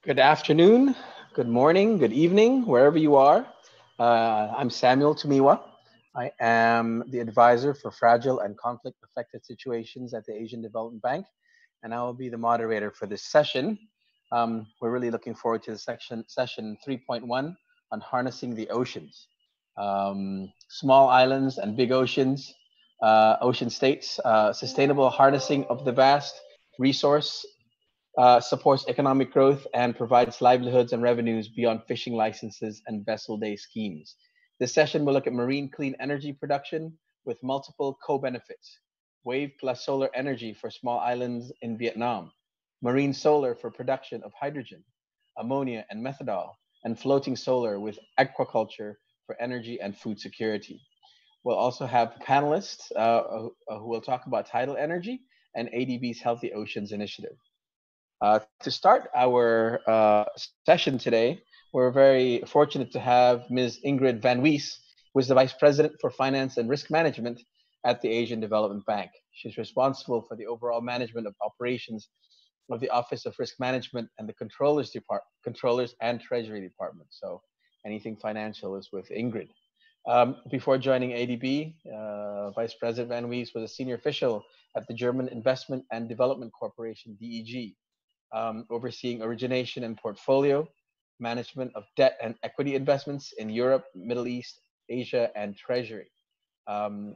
Good afternoon, good morning, good evening, wherever you are. I'm Samuel Tumiwa. I am the advisor for fragile and conflict affected situations at the Asian Development Bank, and I will be the moderator for this session. We're really looking forward to the session 3.1 on harnessing the oceans. Small islands and big oceans, ocean states, sustainable harnessing of the vast resource supports economic growth and provides livelihoods and revenues beyond fishing licenses and vessel day schemes. This session will look at marine clean energy production with multiple co-benefits. Wave plus solar energy for small islands in Vietnam, marine solar for production of hydrogen, ammonia and methanol, and floating solar with aquaculture for energy and food security. We'll also have panelists who will talk about tidal energy and ADB's Healthy Oceans Initiative. To start our session today, we're very fortunate to have Ms. Ingrid Van Wees, who is the Vice President for Finance and Risk Management at the Asian Development Bank. She's responsible for the overall management of operations of the Office of Risk Management and the Controllers and Treasury Department. So anything financial is with Ingrid. Before joining ADB, Vice President Van Wees was a senior official at the German Investment and Development Corporation, DEG, overseeing origination and portfolio management of debt and equity investments in Europe, Middle East, Asia, and Treasury. Vice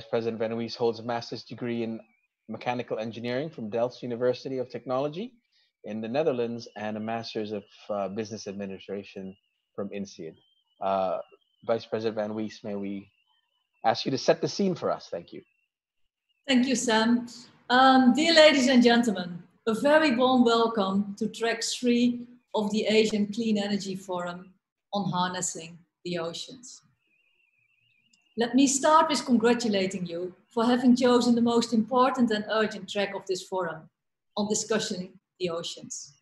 President Van Wees holds a master's degree in mechanical engineering from Delft University of Technology in the Netherlands and a master's of business administration from INSEAD. Vice President Van Wees, may we ask you to set the scene for us? Thank you. Thank you, Sam. Dear ladies and gentlemen, a very warm welcome to track 3 of the Asian Clean Energy Forum on harnessing the oceans. Let me start with congratulating you for having chosen the most important and urgent track of this forum on discussing the oceans.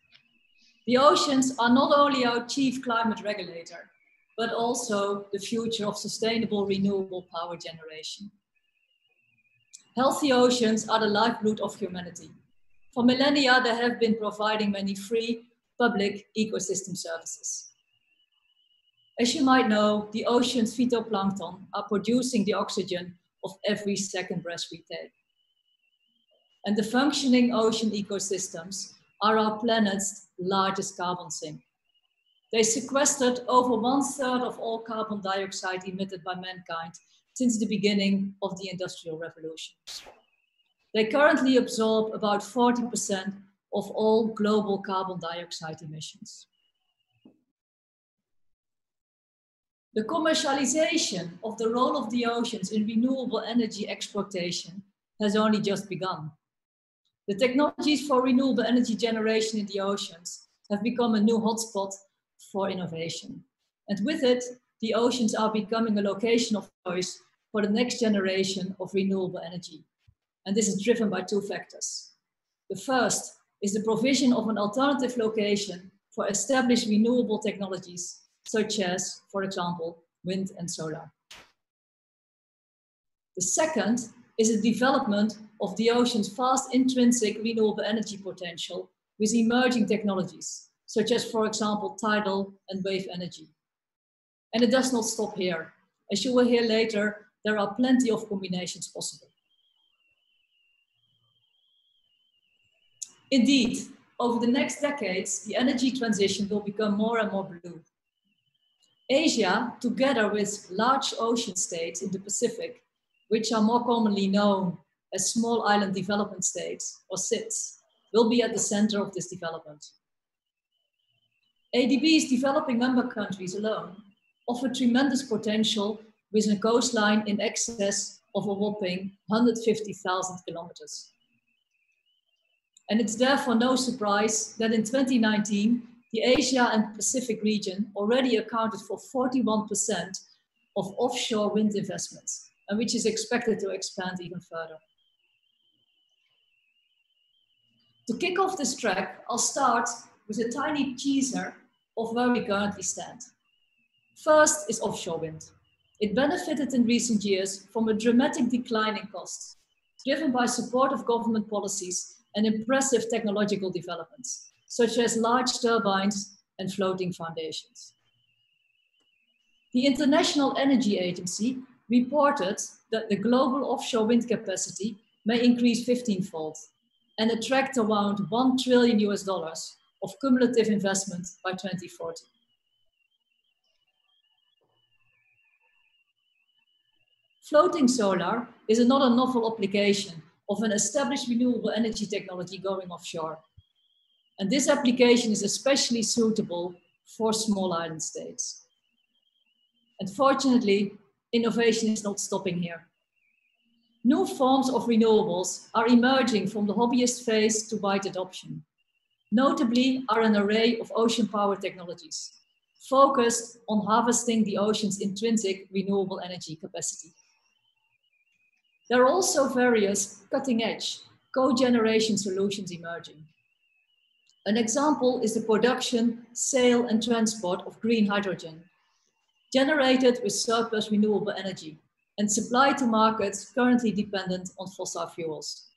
The oceans are not only our chief climate regulator, but also the future of sustainable renewable power generation. Healthy oceans are the lifeblood of humanity. For millennia, they have been providing many free public ecosystem services. As you might know, the ocean's phytoplankton are producing the oxygen of every second breath we take. And the functioning ocean ecosystems are our planet's largest carbon sink. They sequestered over 1/3 of all carbon dioxide emitted by mankind since the beginning of the Industrial Revolution. They currently absorb about 40% of all global carbon dioxide emissions. The commercialization of the role of the oceans in renewable energy exportation has only just begun. The technologies for renewable energy generation in the oceans have become a new hotspot for innovation. And with it, the oceans are becoming a location of choice for the next generation of renewable energy. And this is driven by 2 factors. The first is the provision of an alternative location for established renewable technologies, such as, for example, wind and solar. The second is the development of the ocean's vast intrinsic renewable energy potential with emerging technologies, such as, for example, tidal and wave energy. And it does not stop here. As you will hear later, there are plenty of combinations possible. Indeed, over the next decades, the energy transition will become more and more blue. Asia, together with large ocean states in the Pacific, which are more commonly known as small island development states, or SIDS, will be at the center of this development. ADB's developing member countries alone offer tremendous potential with a coastline in excess of a whopping 150,000 kilometers. And it's therefore no surprise that in 2019, the Asia and Pacific region already accounted for 41% of offshore wind investments, and which is expected to expand even further. To kick off this track, I'll start with a tiny teaser of where we currently stand. First is offshore wind. It benefited in recent years from a dramatic decline in costs, driven by supportive government policies and impressive technological developments. such as large turbines and floating foundations. The International Energy Agency reported that the global offshore wind capacity may increase 15-fold and attract around $1 trillion of cumulative investment by 2040. Floating solar is another novel application of an established renewable energy technology going offshore. And this application is especially suitable for small island states. Unfortunately, innovation is not stopping here. New forms of renewables are emerging from the hobbyist phase to wide adoption. Notably are an array of ocean power technologies focused on harvesting the ocean's intrinsic renewable energy capacity. There are also various cutting-edge cogeneration solutions emerging. An example is the production, sale, and transport of green hydrogen, generated with surplus renewable energy and supplied to markets currently dependent on fossil fuels.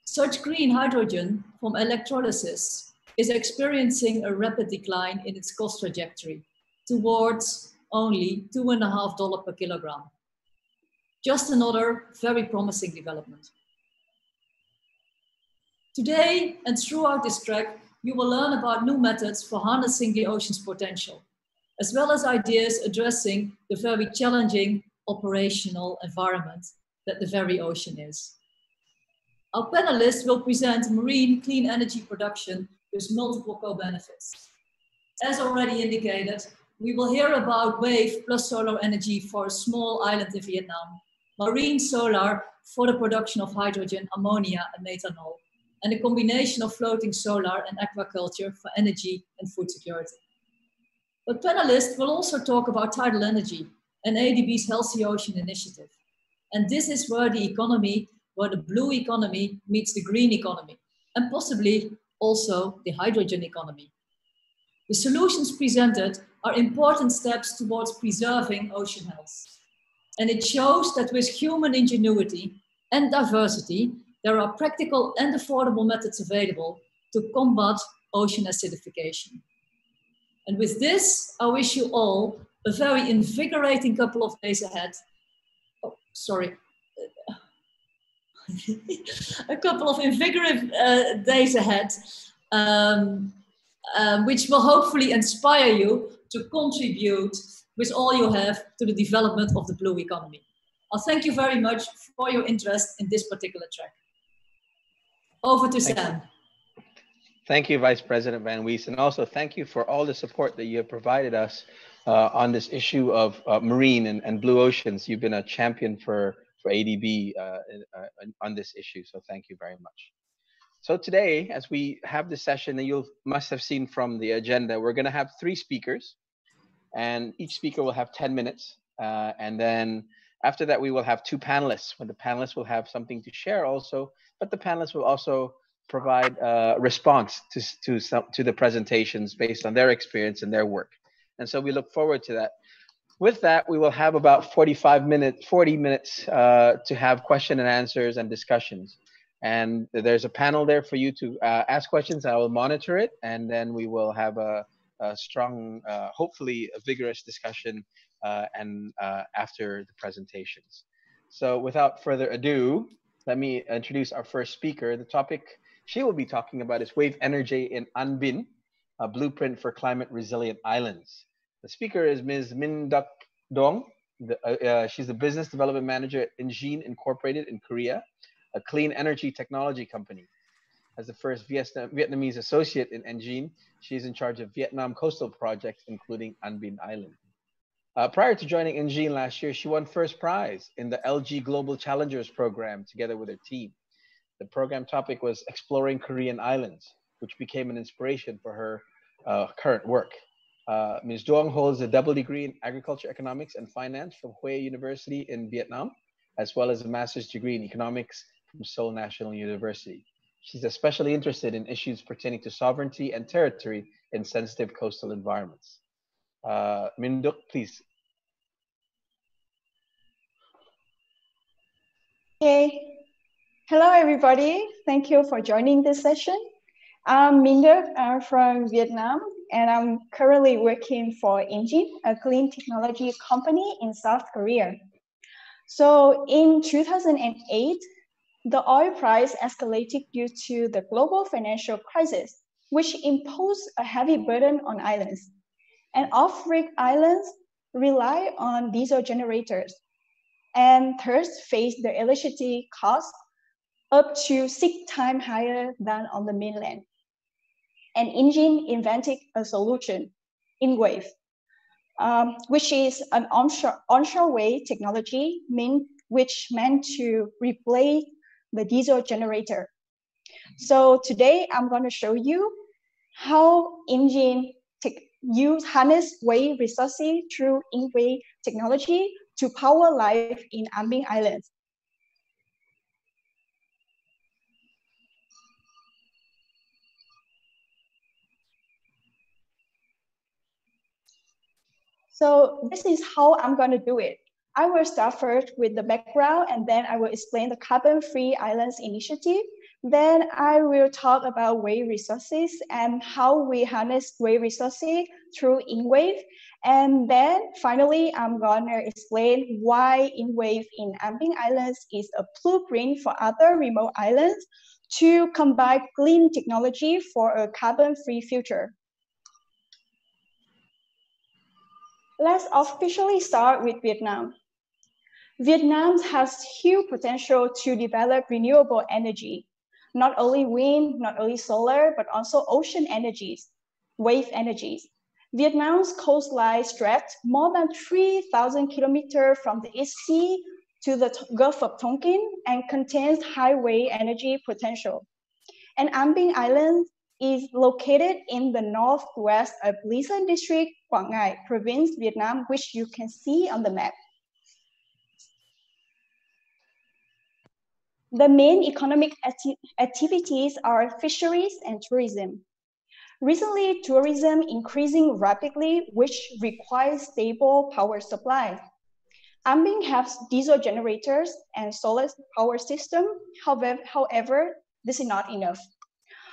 Such green hydrogen from electrolysis is experiencing a rapid decline in its cost trajectory towards only $2.50 per kilogram. Just another very promising development. Today and throughout this track, you will learn about new methods for harnessing the ocean's potential, as well as ideas addressing the very challenging operational environment that the very ocean is. Our panelists will present marine clean energy production with multiple co-benefits. As already indicated, we will hear about wave plus solar energy for a small island in Vietnam, marine solar for the production of hydrogen, ammonia, and methanol, and a combination of floating solar and aquaculture for energy and food security. But panelists will also talk about tidal energy and ADB's Healthy Ocean Initiative. And this is where the blue economy meets the green economy, and possibly also the hydrogen economy. The solutions presented are important steps towards preserving ocean health. And it shows that with human ingenuity and diversity, there are practical and affordable methods available to combat ocean acidification. And with this, I wish you all a very invigorating couple of days ahead. Oh, sorry. A couple of invigorating days ahead, which will hopefully inspire you to contribute with all you have to the development of the blue economy. I'll thank you very much for your interest in this particular track. Over to Sam. Thank you, Vice President Van Wees, and also thank you for all the support that you have provided us on this issue of marine and blue oceans. You've been a champion for ADB on this issue, so thank you very much. So today, as we have this session, and you must have seen from the agenda, we're going to have 3 speakers, and each speaker will have 10 minutes. And then after that, we will have 2 panelists, when the panelists will have something to share also, but the panelists will also provide a response to the presentations based on their experience and their work. And so we look forward to that. With that, we will have about 40 minutes to have question and answers and discussions. And there's a panel there for you to ask questions. I will monitor it, and then we will have a strong, hopefully a vigorous discussion after the presentations. So without further ado, let me introduce our first speaker. The topic she will be talking about is wave energy in An Binh, a blueprint for climate resilient islands. The speaker is Ms. Min Duc Dong. She's the business development manager at Engine Incorporated in Korea, a clean energy technology company. As the first Vietnamese associate in Engine, she's in charge of Vietnam coastal projects, including An Binh Island. Prior to joining Engine last year, she won first prize in the LG Global Challengers program together with her team. The program topic was exploring Korean islands, which became an inspiration for her current work. Ms. Duong holds a double degree in agriculture, economics, and finance from Hue University in Vietnam, as well as a master's degree in economics from Seoul National University. She's especially interested in issues pertaining to sovereignty and territory in sensitive coastal environments. Min Duc, please. Okay. Hello, everybody. Thank you for joining this session. I'm Minda from Vietnam, and I'm currently working for Engine, a clean technology company in South Korea. So in 2008, the oil price escalated due to the global financial crisis, which imposed a heavy burden on islands. And off-rig islands rely on diesel generators and thus face the electricity cost up to 6 times higher than on the mainland. And Engine invented a solution, InWave, which is an onshore wave technology which meant to replace the diesel generator. So today I'm going to show you how Engine harness wave resources through InWave technology to power life in An Binh Islands. So this is how I'm going to do it. I will start first with the background, and then I will explain the Carbon-Free Islands Initiative. Then I will talk about wave resources and how we harness wave resources through InWave. And then finally, I'm going to explain why InWave in An Binh Islands is a blueprint for other remote islands to combine clean technology for a carbon-free future. Let's officially start with Vietnam. Vietnam has huge potential to develop renewable energy, not only wind, not only solar, but also ocean energies, wave energies. Vietnam's coastline stretches more than 3,000 kilometers from the East Sea to the Gulf of Tonkin and contains high wave energy potential. And An Binh Island is located in the northwest of Lý Sơn District, Quảng Ngãi Province, Vietnam, which you can see on the map. The main economic activities are fisheries and tourism. Recently, tourism increasing rapidly, which requires stable power supply. An Binh has diesel generators and solar power system. However, this is not enough.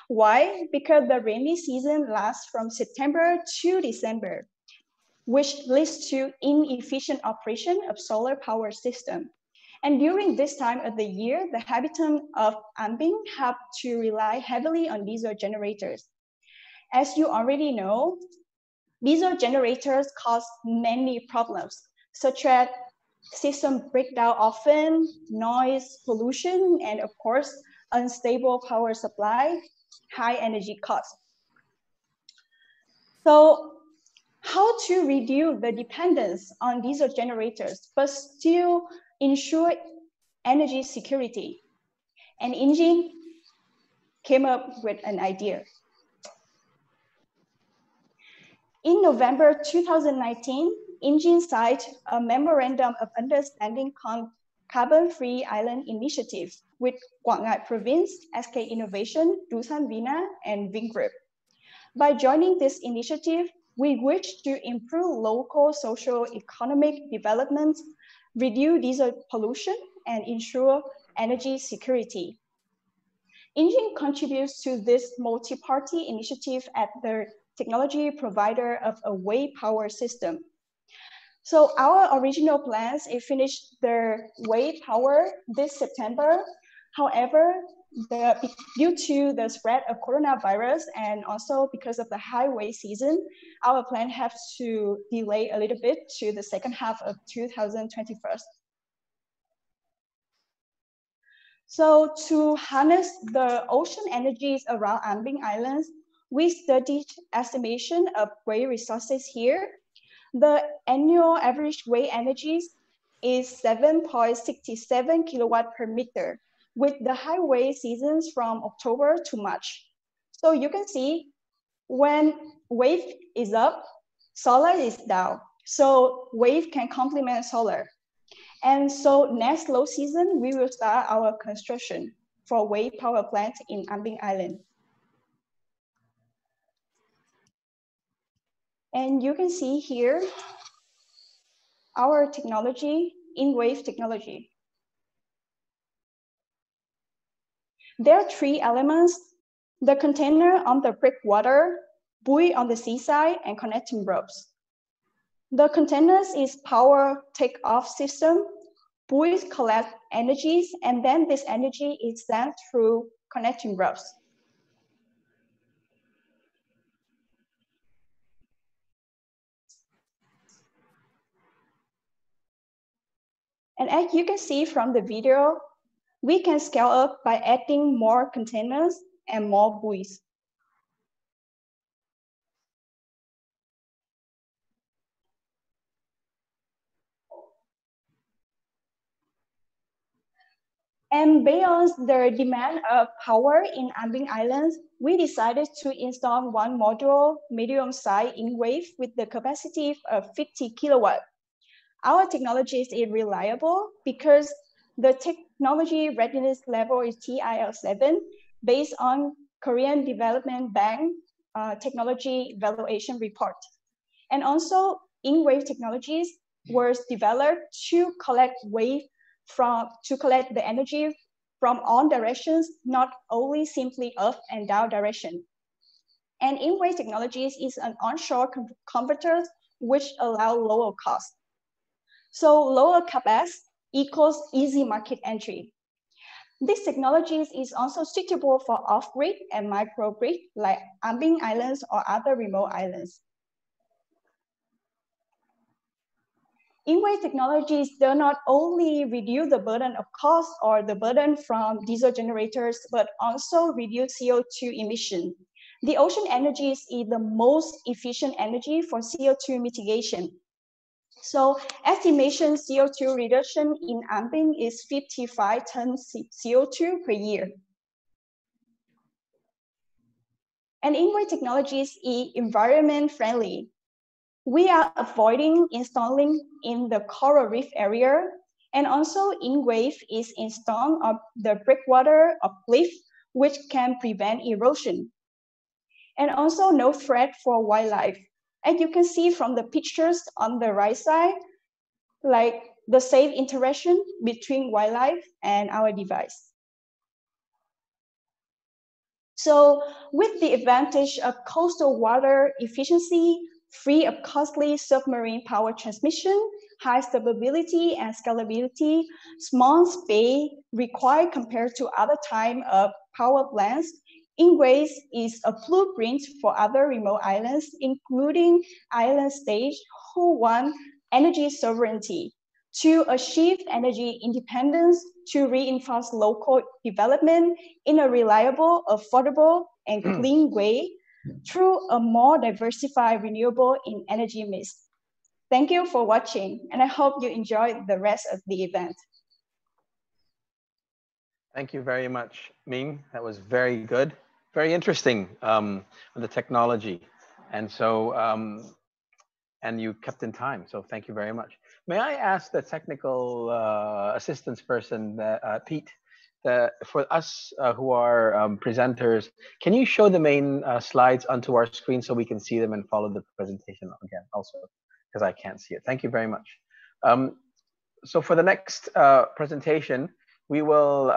Why? Because the rainy season lasts from September to December, which leads to inefficient operation of solar power system. And during this time of the year, the inhabitants of An Binh have to rely heavily on diesel generators. As you already know, diesel generators cause many problems, such as system breakdown often, noise, pollution, and of course, unstable power supply, high energy costs. So how to reduce the dependence on diesel generators, but still ensure energy security? And Engine came up with an idea. In November 2019, Engine signed a memorandum of understanding called Carbon-Free Island Initiative with Quảng Ngãi Province, SK Innovation, Doosan Vina, and Vingroup. By joining this initiative, we wish to improve local socio-economic development, reduce diesel pollution, and ensure energy security. Engine contributes to this multi-party initiative as the technology provider of a wave power system. So our original plans is finished the wave power this September. However, due to the spread of coronavirus and also because of the high wave season, our plan has to delay a little bit to the second half of 2021. So to harness the ocean energies around An Binh Islands, we studied estimation of wave resources here. The annual average wave energies is 7.67 kilowatt per meter, with the high wave seasons from October to March. So you can see when wave is up, solar is down. So wave can complement solar. And so next low season, we will start our construction for wave power plant in An Binh Island. And you can see here our technology, InWave technology. There are three elements the container on the breakwater, buoy on the seaside, and connecting ropes. The containers is power take-off system. Buoys collect energies, and then this energy is sent through connecting ropes. And as you can see from the video, we can scale up by adding more containers and more buoys. And based on the demand of power in An Islands, we decided to install one module medium-sized InWave with the capacity of 50 kilowatt. Our technology is reliable because the technology readiness level is TIL7 based on Korean Development Bank technology evaluation report. And also InWave technologies was developed to collect the energy from all directions, not only simply up and down direction. And InWave technologies is an onshore converter which allow lower cost. So lower CapEx equals easy market entry. This technology is also suitable for off-grid and microgrid like An Islands or other remote islands. InWave technologies do not only reduce the burden of cost or the burden from diesel generators, but also reduce CO2 emission. The ocean energy is the most efficient energy for CO2 mitigation. So estimation CO2 reduction in An is 55 tons CO2 per year. And InWave technologies is environment friendly. We are avoiding installing in the coral reef area, and also InWave is installed on the breakwater of cliff, which can prevent erosion. And also no threat for wildlife. As you can see from the pictures on the right side, like the safe interaction between wildlife and our device. So with the advantage of coastal water efficiency, free of costly submarine power transmission, high stability and scalability, small space required compared to other type of power plants, InWave is a blueprint for other remote islands, including island states who want energy sovereignty, to achieve energy independence, to reinforce local development in a reliable, affordable, and clean way through a more diversified renewable in energy mix. Thank you for watching, and I hope you enjoy the rest of the event. Thank you very much, Ming. That was very good, very interesting on the technology. And so, and you kept in time, so thank you very much. May I ask the technical assistance person, Pete, for us who are presenters, can you show the main slides onto our screen so we can see them and follow the presentation again also, because I can't see it. Thank you very much. So for the next presentation, we will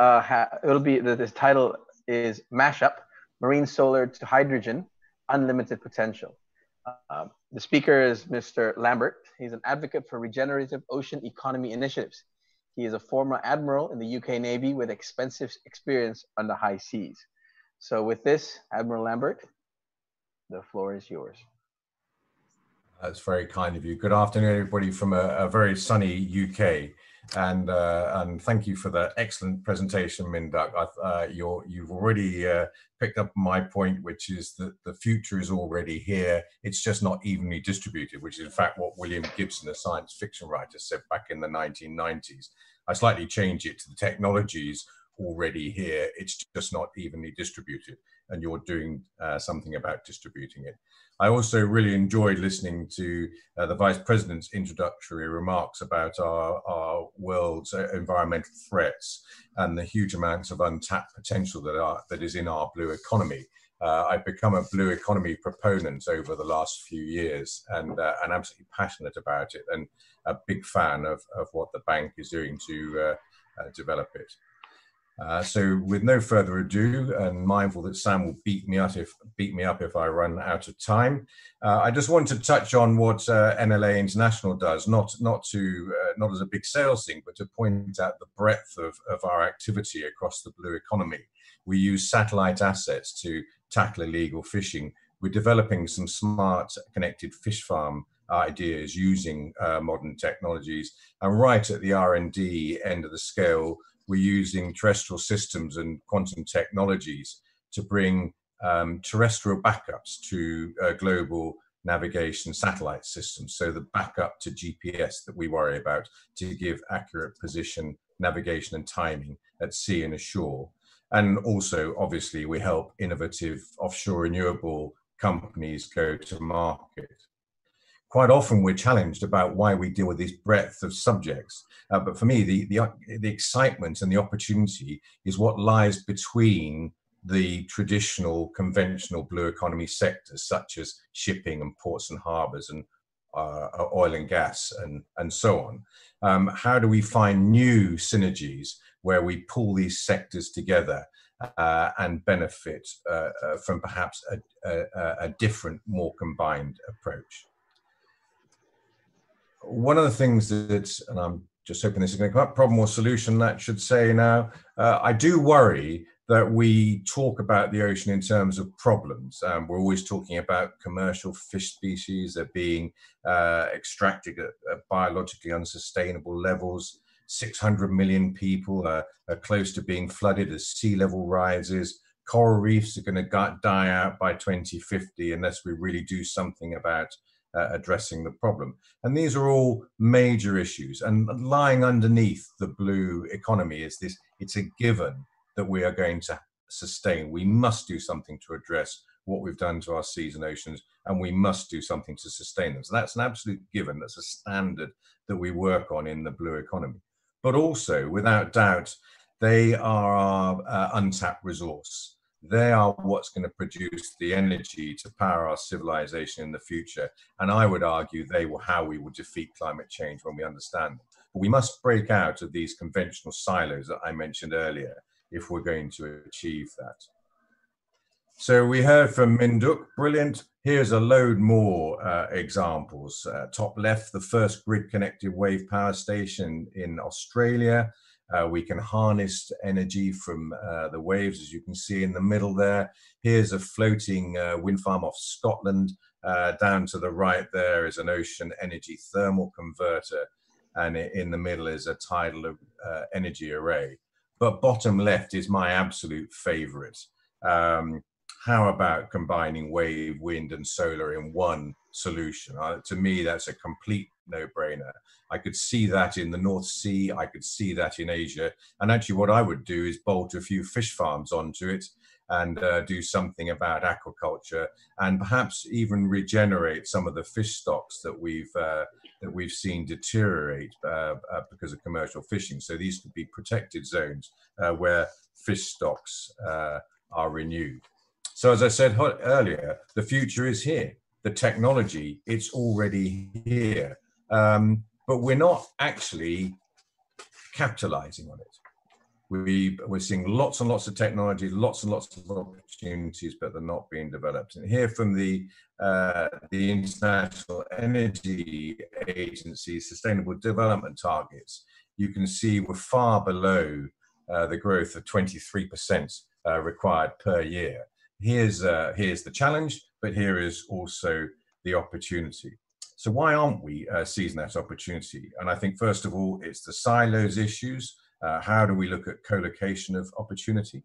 it'll be, the title is Mashup, Marine Solar to Hydrogen, Unlimited Potential. The speaker is Mr. Lambert. He's an advocate for regenerative ocean economy initiatives. He is a former admiral in the UK Navy with extensive experience on the high seas. So with this, Admiral Lambert, the floor is yours. That's very kind of you. Good afternoon, everybody from a very sunny UK. And thank you for the excellent presentation, Min-Duc. You've already picked up my point, which is that the future is already here. It's just not evenly distributed, which is in fact what William Gibson, a science fiction writer, said back in the 1990s. I slightly change it to the technologies already here. It's just not evenly distributed, and you're doing something about distributing it. I also really enjoyed listening to the Vice President's introductory remarks about our world's environmental threats and the huge amounts of untapped potential that is in our blue economy. I've become a blue economy proponent over the last few years, and absolutely passionate about it, and a big fan of what the bank is doing to develop it. So with no further ado, and mindful that Sam will beat me up if I run out of time, I just want to touch on what NLA International does, not as a big sales thing, but to point out the breadth of our activity across the blue economy. We use satellite assets to tackle illegal fishing. We're developing some smart connected fish farm ideas using modern technologies, and right at the R&D end of the scale, we're using terrestrial systems and quantum technologies to bring terrestrial backups to global navigation satellite systems. So the backup to GPS that we worry about to give accurate position, navigation and timing at sea and ashore. And also, obviously, we help innovative offshore renewable companies go to market. Quite often we're challenged about why we deal with this breadth of subjects. But for me, the excitement and the opportunity is what lies between the traditional conventional blue economy sectors, such as shipping and ports and harbors and oil and gas and so on. How do we find new synergies where we pull these sectors together and benefit from perhaps a different, more combined approach? One of the things that, and I'm just hoping this is going to come up, problem or solution, that should say now, I do worry that we talk about the ocean in terms of problems. We're always talking about commercial fish species that are being extracted at biologically unsustainable levels. 600 million people are close to being flooded as sea level rises. Coral reefs are going to die out by 2050 unless we really do something about addressing the problem. And these are all major issues, and lying underneath the blue economy is this: it's a given that we are going to sustain. We must do something to address what we've done to our seas and oceans, and we must do something to sustain them. So that's an absolute given. That's a standard that we work on in the blue economy. But also, without doubt, they are our untapped resource. They are what's going to produce the energy to power our civilization in the future. And I would argue they will how we will defeat climate change when we understand them. But we must break out of these conventional silos that I mentioned earlier if we're going to achieve that. So we heard from Minduk, brilliant. Here's a load more examples. Top left, the first grid-connected wave power station in Australia. We can harness energy from the waves, as you can see in the middle there. Here's a floating wind farm off Scotland. Down to the right there is an ocean energy thermal converter, and in the middle is a tidal energy array. But bottom left is my absolute favorite. How about combining wave, wind and solar in one solution? To me, that's a complete no-brainer. I could see that in the North Sea, I could see that in Asia. And actually what I would do is bolt a few fish farms onto it and do something about aquaculture, and perhaps even regenerate some of the fish stocks that we've seen deteriorate because of commercial fishing. So these could be protected zones where fish stocks are renewed. So as I said earlier, the future is here. The technology, it's already here. But we're not actually capitalizing on it. We're seeing lots and lots of technology, lots and lots of opportunities, but they're not being developed. And here from the International Energy Agency Sustainable Development Targets, you can see we're far below the growth of 23% required per year. Here's the challenge, but here is also the opportunity. So why aren't we seizing that opportunity? And I think, first of all, it's the silos issues. How do we look at co-location of opportunity?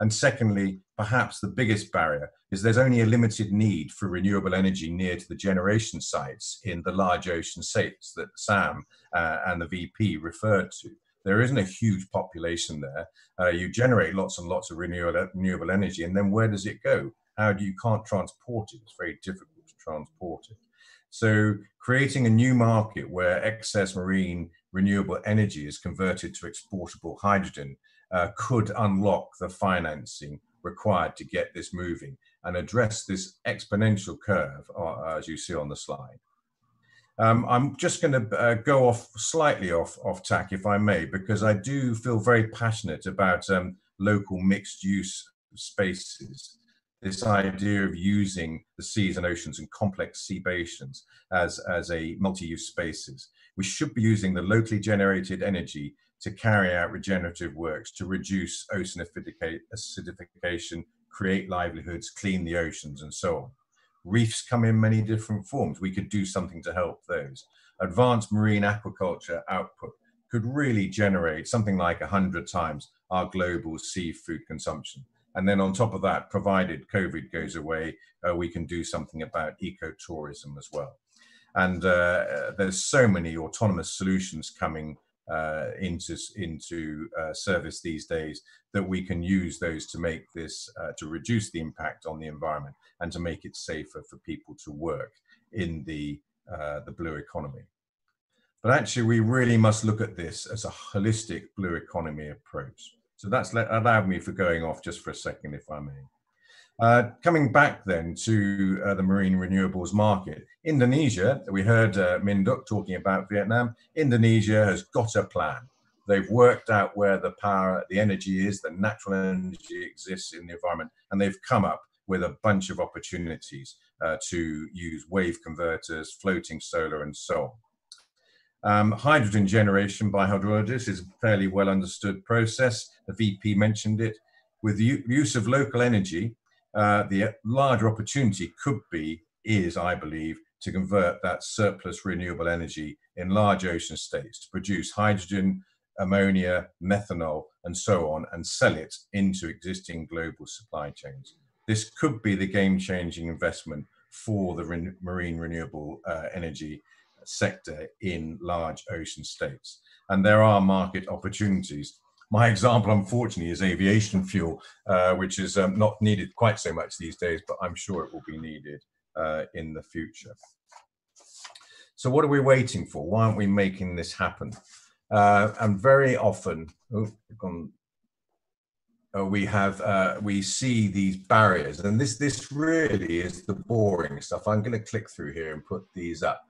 And secondly, perhaps the biggest barrier is there's only a limited need for renewable energy near to the generation sites in the large ocean states that Sam and the VP referred to. There isn't a huge population there. You generate lots and lots of renewable energy, and then where does it go? You can't transport it. It's very difficult to transport it. So creating a new market where excess marine renewable energy is converted to exportable hydrogen could unlock the financing required to get this moving and address this exponential curve, as you see on the slide. I'm just going to go off slightly off tack, if I may, because I do feel very passionate about local mixed use spaces. This idea of using the seas and oceans and complex sea basins as a multi-use spaces. We should be using the locally generated energy to carry out regenerative works to reduce ocean acidification, create livelihoods, clean the oceans, and so on. Reefs come in many different forms. We could do something to help those. Advanced marine aquaculture output could really generate something like 100 times our global seafood consumption. And then on top of that, provided COVID goes away, we can do something about ecotourism as well. And there's so many autonomous solutions coming into service these days that we can use those to make this, to reduce the impact on the environment and to make it safer for people to work in the blue economy. But actually, we really must look at this as a holistic blue economy approach. So that's allowed me for going off just for a second, if I may. Coming back then to the marine renewables market, Indonesia, we heard Min Duc talking about Vietnam. Indonesia has got a plan. They've worked out where the power, the energy is, the natural energy exists in the environment, and they've come up with a bunch of opportunities to use wave converters, floating solar, and so on. Hydrogen generation by hydrologists is a fairly well understood process. The VP mentioned it. With the use of local energy, the larger opportunity is, I believe, to convert that surplus renewable energy in large ocean states to produce hydrogen, ammonia, methanol, and so on, and sell it into existing global supply chains. This could be the game-changing investment for the marine renewable energy sector in large ocean states. And there are market opportunities. My example, unfortunately, is aviation fuel, which is not needed quite so much these days, but I'm sure it will be needed in the future. So what are we waiting for? Why aren't we making this happen? And very often, we see these barriers, and this really is the boring stuff. I'm going to click through here and put these up.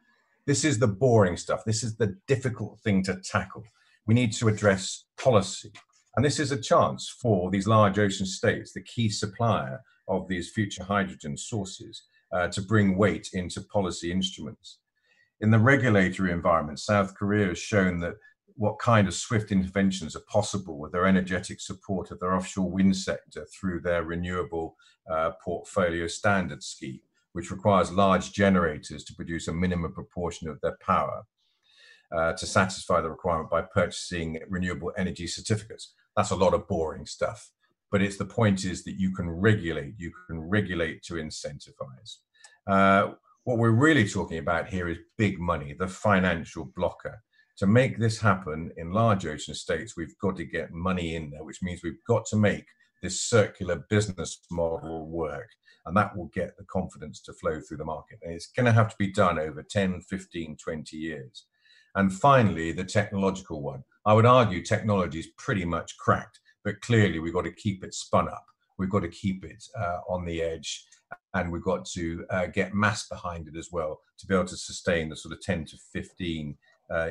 This is the boring stuff. This is the difficult thing to tackle. We need to address policy. And this is a chance for these large ocean states, the key supplier of these future hydrogen sources, to bring weight into policy instruments. In the regulatory environment, South Korea has shown that what kind of swift interventions are possible with their energetic support of their offshore wind sector through their renewable portfolio standard scheme, which requires large generators to produce a minimum proportion of their power to satisfy the requirement by purchasing renewable energy certificates. That's a lot of boring stuff, but the point is that you can regulate to incentivize. What we're really talking about here is big money, the financial blocker. To make this happen in large ocean states, we've got to get money in there, which means we've got to make this circular business model work. And that will get the confidence to flow through the market. And it's going to have to be done over 10, 15, 20 years. And finally, the technological one. I would argue technology is pretty much cracked, but clearly we've got to keep it spun up. We've got to keep it on the edge, and we've got to get mass behind it as well to be able to sustain the sort of 10 to 15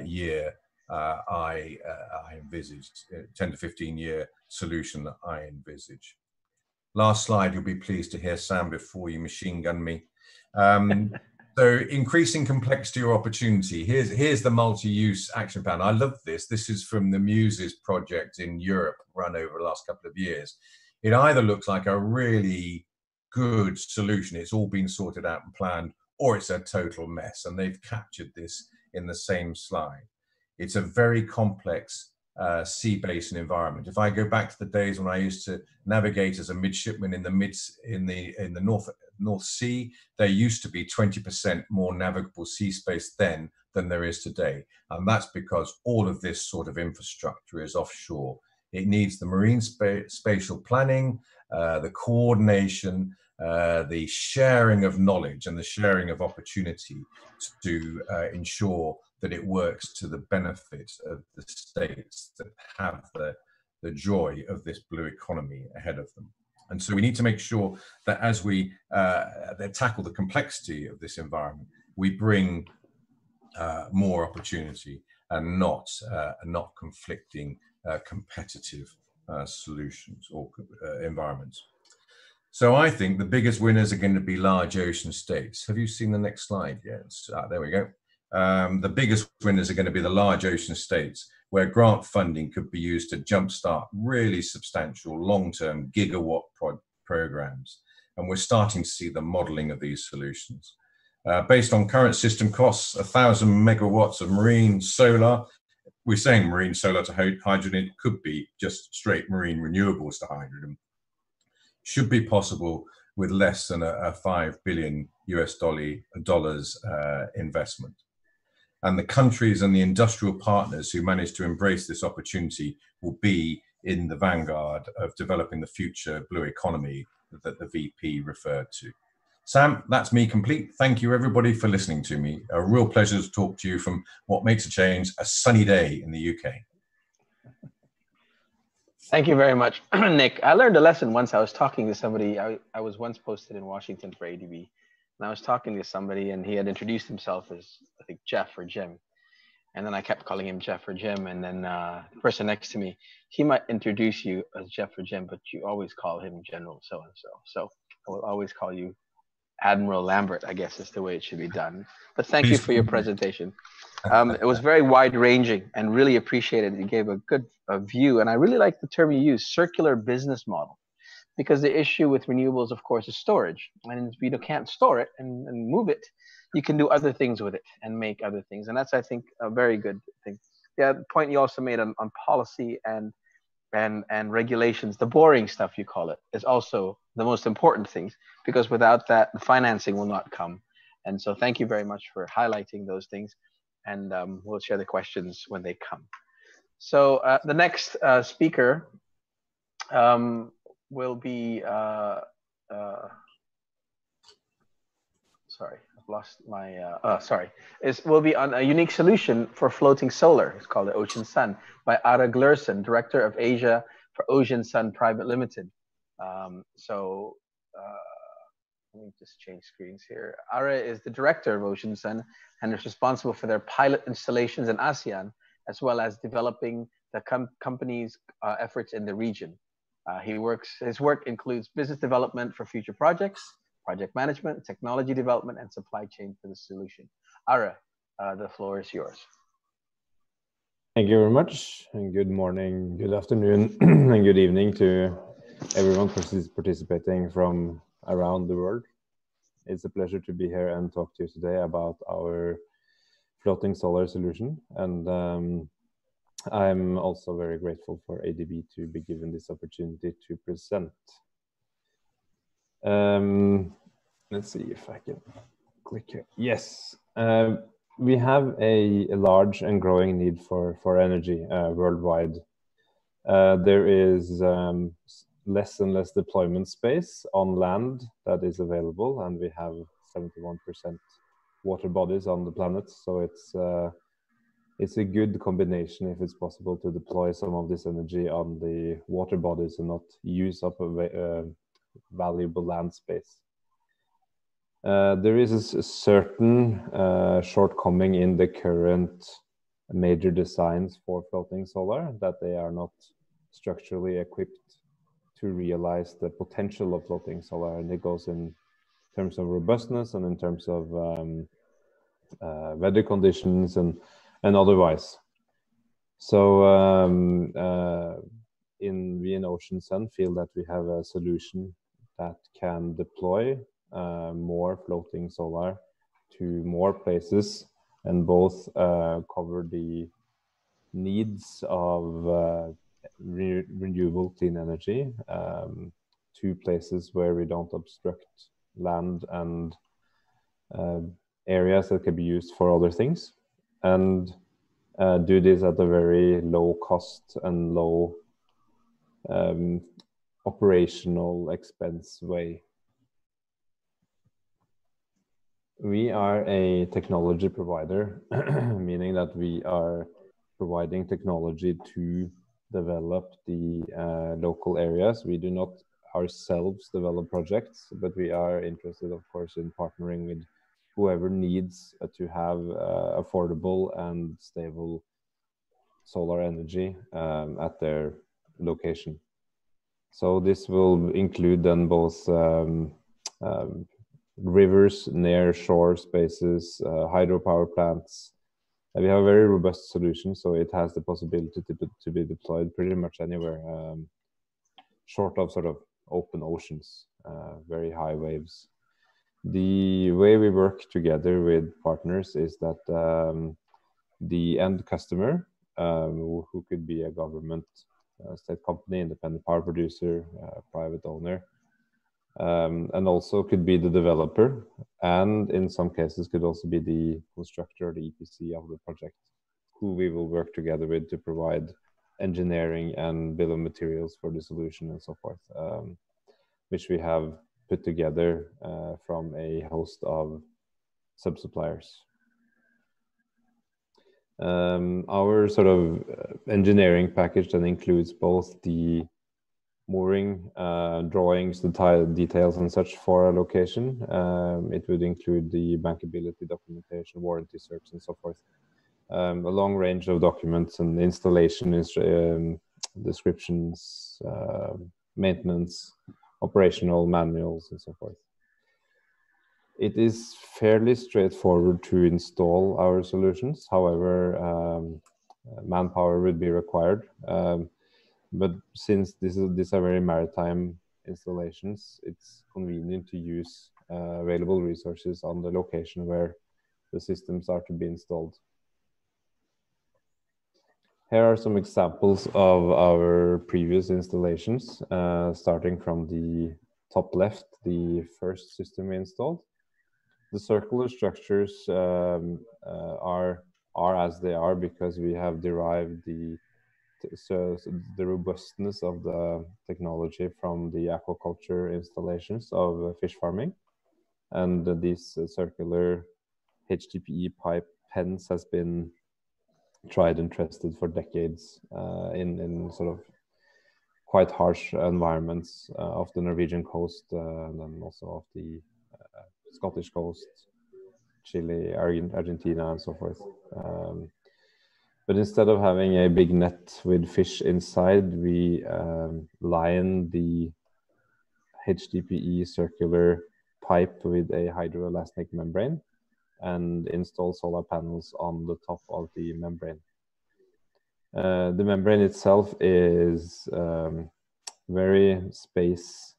year I envisaged, 10 to 15 year solution that I envisage. Last slide, you'll be pleased to hear, Sam, before you machine gun me. So increasing complexity or opportunity. Here's the multi-use action plan. I love this. This is from the Muses project in Europe, run over the last couple of years. It either looks like a really good solution, it's all been sorted out and planned, or it's a total mess. And they've captured this in the same slide. It's a very complex sea basin environment. If I go back to the days when I used to navigate as a midshipman in the North Sea, there used to be 20% more navigable sea space then than there is today. And that's because all of this sort of infrastructure is offshore. It needs the marine spatial planning, the coordination, the sharing of knowledge and the sharing of opportunity to ensure that it works to the benefit of the states that have the joy of this blue economy ahead of them. And so we need to make sure that as we tackle the complexity of this environment, we bring more opportunity and not conflicting competitive solutions or environments. So I think the biggest winners are going to be large ocean states. Have you seen the next slide? Yes, there we go. The biggest winners are going to be the large ocean states, where grant funding could be used to jumpstart really substantial long-term gigawatt programs. And we're starting to see the modeling of these solutions. Based on current system costs, 1,000 megawatts of marine solar, we're saying marine solar to hydrogen, it could be just straight marine renewables to hydrogen, should be possible with less than a $5 billion investment. And the countries and the industrial partners who manage to embrace this opportunity will be in the vanguard of developing the future blue economy that the VP referred to. Sam, that's me complete. Thank you everybody for listening to me. A real pleasure to talk to you from what makes a change, a sunny day in the UK. Thank you very much, Nick. I learned a lesson once. I was talking to somebody. I was once posted in Washington for ADB. And I was talking to somebody and he had introduced himself as, I think, Jeff or Jim. And then I kept calling him Jeff or Jim. And then the person next to me, he might introduce you as Jeff or Jim, but you always call him General so-and-so. So I will always call you Admiral Lambert, I guess is the way it should be done. But thank you for your presentation. It was very wide ranging and really appreciated. You gave a good view. And I really like the term you used, circular business model. Because the issue with renewables, of course, is storage. And if you can't store it and move it, you can do other things with it and make other things. And that's, I think, a very good thing. Yeah, the point you also made on policy and regulations, the boring stuff you call it, is also the most important things, because without that, the financing will not come. And so thank you very much for highlighting those things. And we'll share the questions when they come. So the next speaker, will be, sorry, I've lost my, will be on a unique solution for floating solar. It's called the Ocean Sun by Ara Glersen, Director of Asia for Ocean Sun Private Limited. Let me just change screens here. Ara is the Director of Ocean Sun and is responsible for their pilot installations in ASEAN, as well as developing the company's efforts in the region. His work includes business development for future projects, project management, technology development, and supply chain for the solution. Ara, the floor is yours. Thank you very much, and good morning, good afternoon, and good evening to everyone participating from around the world. It's a pleasure to be here and talk to you today about our floating solar solution. And I'm also very grateful for ADB to be given this opportunity to present. Let's see if I can click here. Yes, we have a large and growing need for energy worldwide. There is less and less deployment space on land that is available, and we have 71% water bodies on the planet, so it's a good combination if it's possible to deploy some of this energy on the water bodies and not use up a valuable land space. There is a certain shortcoming in the current major designs for floating solar, that they are not structurally equipped to realize the potential of floating solar, and it goes in terms of robustness and in terms of weather conditions and otherwise. So we in Ocean Sun feel that we have a solution that can deploy more floating solar to more places and both cover the needs of renewable clean energy to places where we don't obstruct land and areas that can be used for other things, and do this at a very low cost and low operational expense way. We are a technology provider, meaning that we are providing technology to develop the local areas. We do not ourselves develop projects, but we are interested, of course, in partnering with whoever needs to have affordable and stable solar energy at their location. So this will include then both rivers, near shore spaces, hydropower plants. And we have a very robust solution, so it has the possibility to be deployed pretty much anywhere, short of sort of open oceans, very high waves. The way we work together with partners is that the end customer, who could be a government, state company, independent power producer, private owner, and also could be the developer, and in some cases could also be the constructor, the EPC of the project, who we will work together with to provide engineering and bill of materials for the solution and so forth, which we have put together from a host of sub-suppliers. Our sort of engineering package then includes both the mooring drawings, the details and such for a location. It would include the bankability documentation, warranty certs and so forth. A long range of documents and installation descriptions, maintenance, operational manuals and so forth. It is fairly straightforward to install our solutions. However, manpower would be required. But since these are very maritime installations, it's convenient to use available resources on the location where the systems are to be installed. Here are some examples of our previous installations, starting from the top left, the first system we installed. The circular structures are as they are because we have derived the robustness of the technology from the aquaculture installations of fish farming. And these circular HDPE pipe pens has been tried and tested for decades in sort of quite harsh environments of the Norwegian coast and then also of the Scottish coast, Chile, Argentina and so forth. But instead of having a big net with fish inside, we line the HDPE circular pipe with a hydroelastic membrane and install solar panels on the top of the membrane. The membrane itself is very space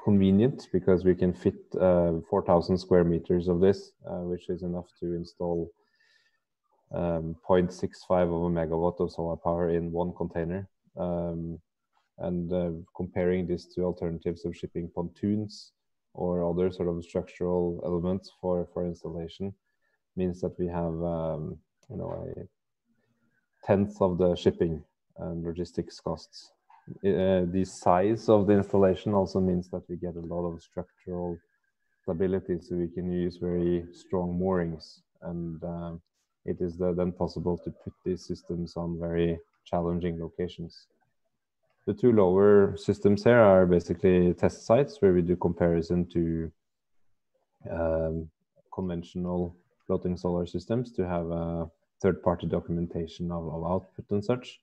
convenient because we can fit 4,000 square meters of this, which is enough to install 0.65 of a megawatt of solar power in one container. And comparing this to alternatives of shipping pontoons or other sort of structural elements for installation means that we have you know, a tenth of the shipping and logistics costs. The size of the installation also means that we get a lot of structural stability, so we can use very strong moorings, and it is then possible to put these systems on very challenging locations. The two lower systems here are basically test sites where we do comparison to conventional floating solar systems to have a third-party documentation of output and such.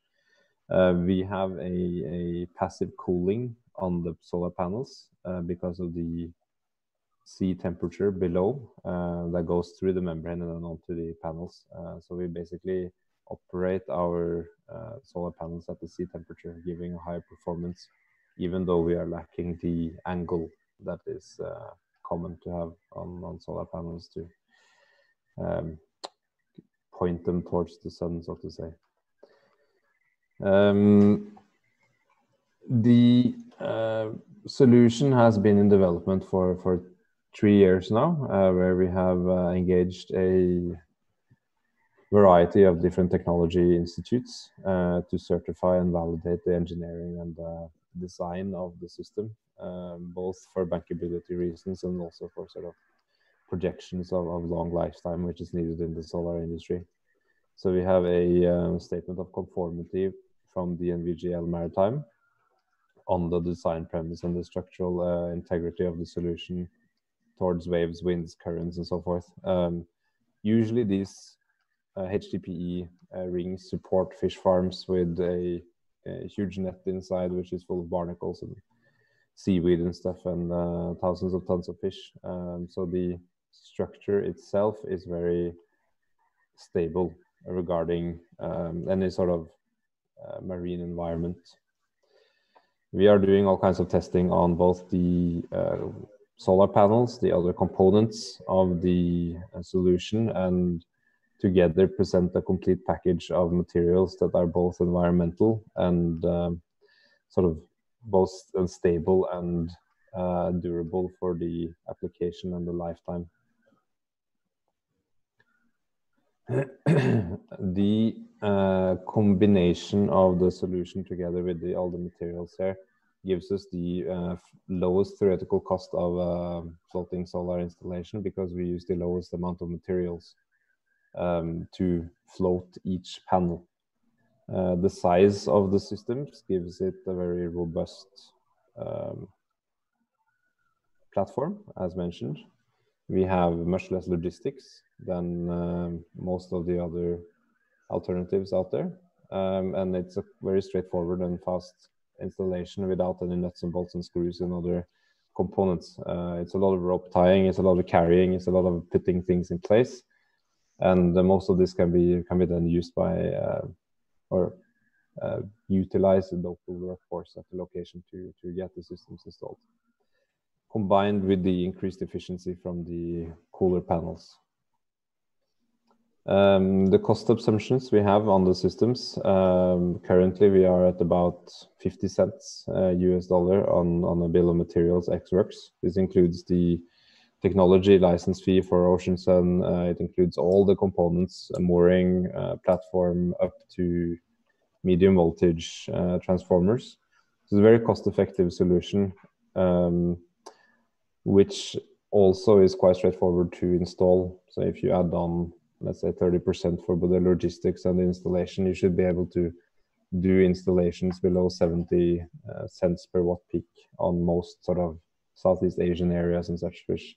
We have a passive cooling on the solar panels because of the sea temperature below that goes through the membrane and then onto the panels. So we basically operate our solar panels at the sea temperature, giving a higher performance, even though we are lacking the angle that is common to have on solar panels to point them towards the sun, so to say. The solution has been in development for 3 years now, where we have engaged a variety of different technology institutes to certify and validate the engineering and design of the system, both for bankability reasons and also for sort of projections of long lifetime, which is needed in the solar industry. So we have a statement of conformity from the NVGL Maritime on the design premise and the structural integrity of the solution towards waves, winds, currents, and so forth. Usually these HDPE rings support fish farms with a huge net inside, which is full of barnacles and seaweed and stuff, and thousands of tons of fish. So the structure itself is very stable regarding any sort of marine environment. We are doing all kinds of testing on both the solar panels, the other components of the solution, and together present a complete package of materials that are both environmental and sort of both stable and durable for the application and the lifetime. The combination of the solution together with all the materials here gives us the lowest theoretical cost of floating solar installation, because we use the lowest amount of materials to float each panel. The size of the systems gives it a very robust platform, as mentioned. We have much less logistics than most of the other alternatives out there. And it's a very straightforward and fast installation without any nuts and bolts and screws and other components. It's a lot of rope tying, it's a lot of carrying, it's a lot of putting things in place. And most of this can be then used by utilize the local workforce at the location to get the systems installed, combined with the increased efficiency from the cooler panels. The cost assumptions we have on the systems, currently we are at about 50 cents US dollar on a bill of materials ex works. This includes the technology license fee for Ocean Sun. It includes all the components, a mooring, platform up to medium voltage transformers. It's a very cost-effective solution, which also is quite straightforward to install. So if you add on, let's say 30% for both the logistics and the installation, you should be able to do installations below 70 cents per watt peak on most sort of Southeast Asian areas and such, which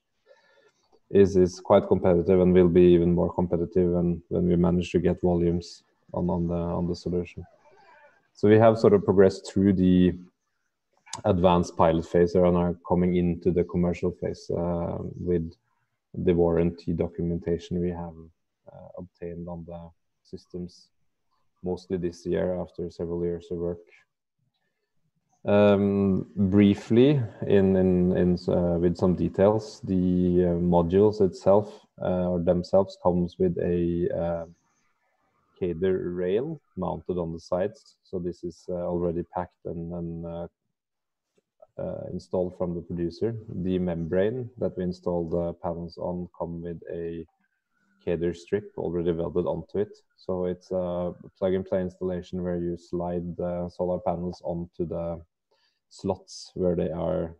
is quite competitive and will be even more competitive when we manage to get volumes on the solution. So we have sort of progressed through the advanced pilot phase and are coming into the commercial phase with the warranty documentation we have obtained on the systems, mostly this year after several years of work. Briefly, with some details, the modules itself or themselves comes with a Cader rail mounted on the sides. So this is already packed and installed from the producer. The membrane that we install the panels on come with a Cader strip already welded onto it. So it's a plug-and-play installation where you slide the solar panels onto the slots where they are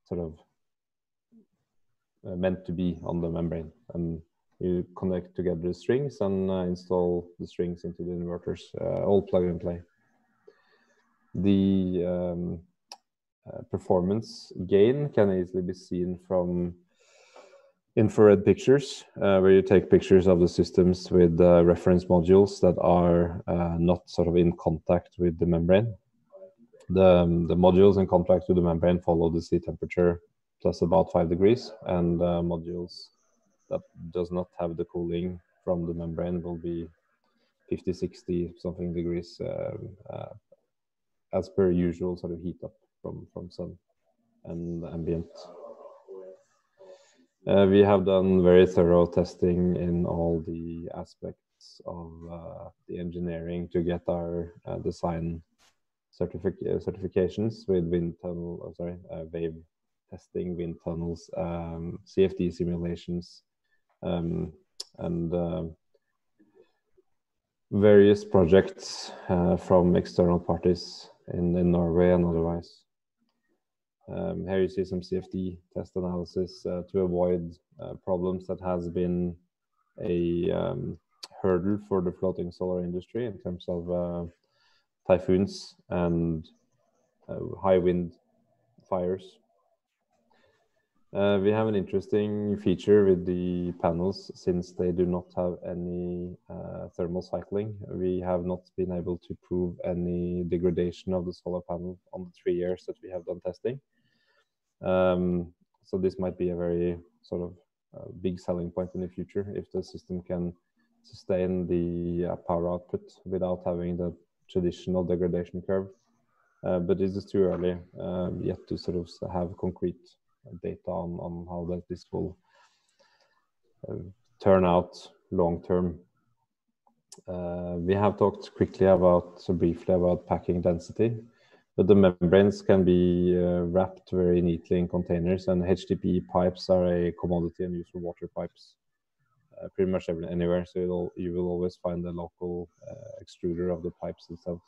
sort of meant to be on the membrane, and you connect together the strings and install the strings into the inverters, all plug and play. The performance gain can easily be seen from infrared pictures, where you take pictures of the systems with reference modules that are not sort of in contact with the membrane. The modules in contact with the membrane follow the sea temperature plus about 5 degrees, and modules that does not have the cooling from the membrane will be 50, 60 something degrees as per usual sort of heat up from sun and ambient. We have done very thorough testing in all the aspects of the engineering to get our design certifications with wind tunnel, wave testing, wind tunnels, CFD simulations, and various projects from external parties in Norway and otherwise. Here you see some CFD test analysis to avoid problems that has been a hurdle for the floating solar industry in terms of typhoons and high wind fires. We have an interesting feature with the panels. Since they do not have any thermal cycling, we have not been able to prove any degradation of the solar panel on the 3 years that we have done testing. So this might be a very sort of big selling point in the future if the system can sustain the power output without having the traditional degradation curve. But it is too early yet to sort of have concrete data on how this will turn out long term. We have talked briefly about packing density, but the membranes can be wrapped very neatly in containers, and HDPE pipes are a commodity and used for water pipes pretty much anywhere. So you will always find the local extruder of the pipes themselves.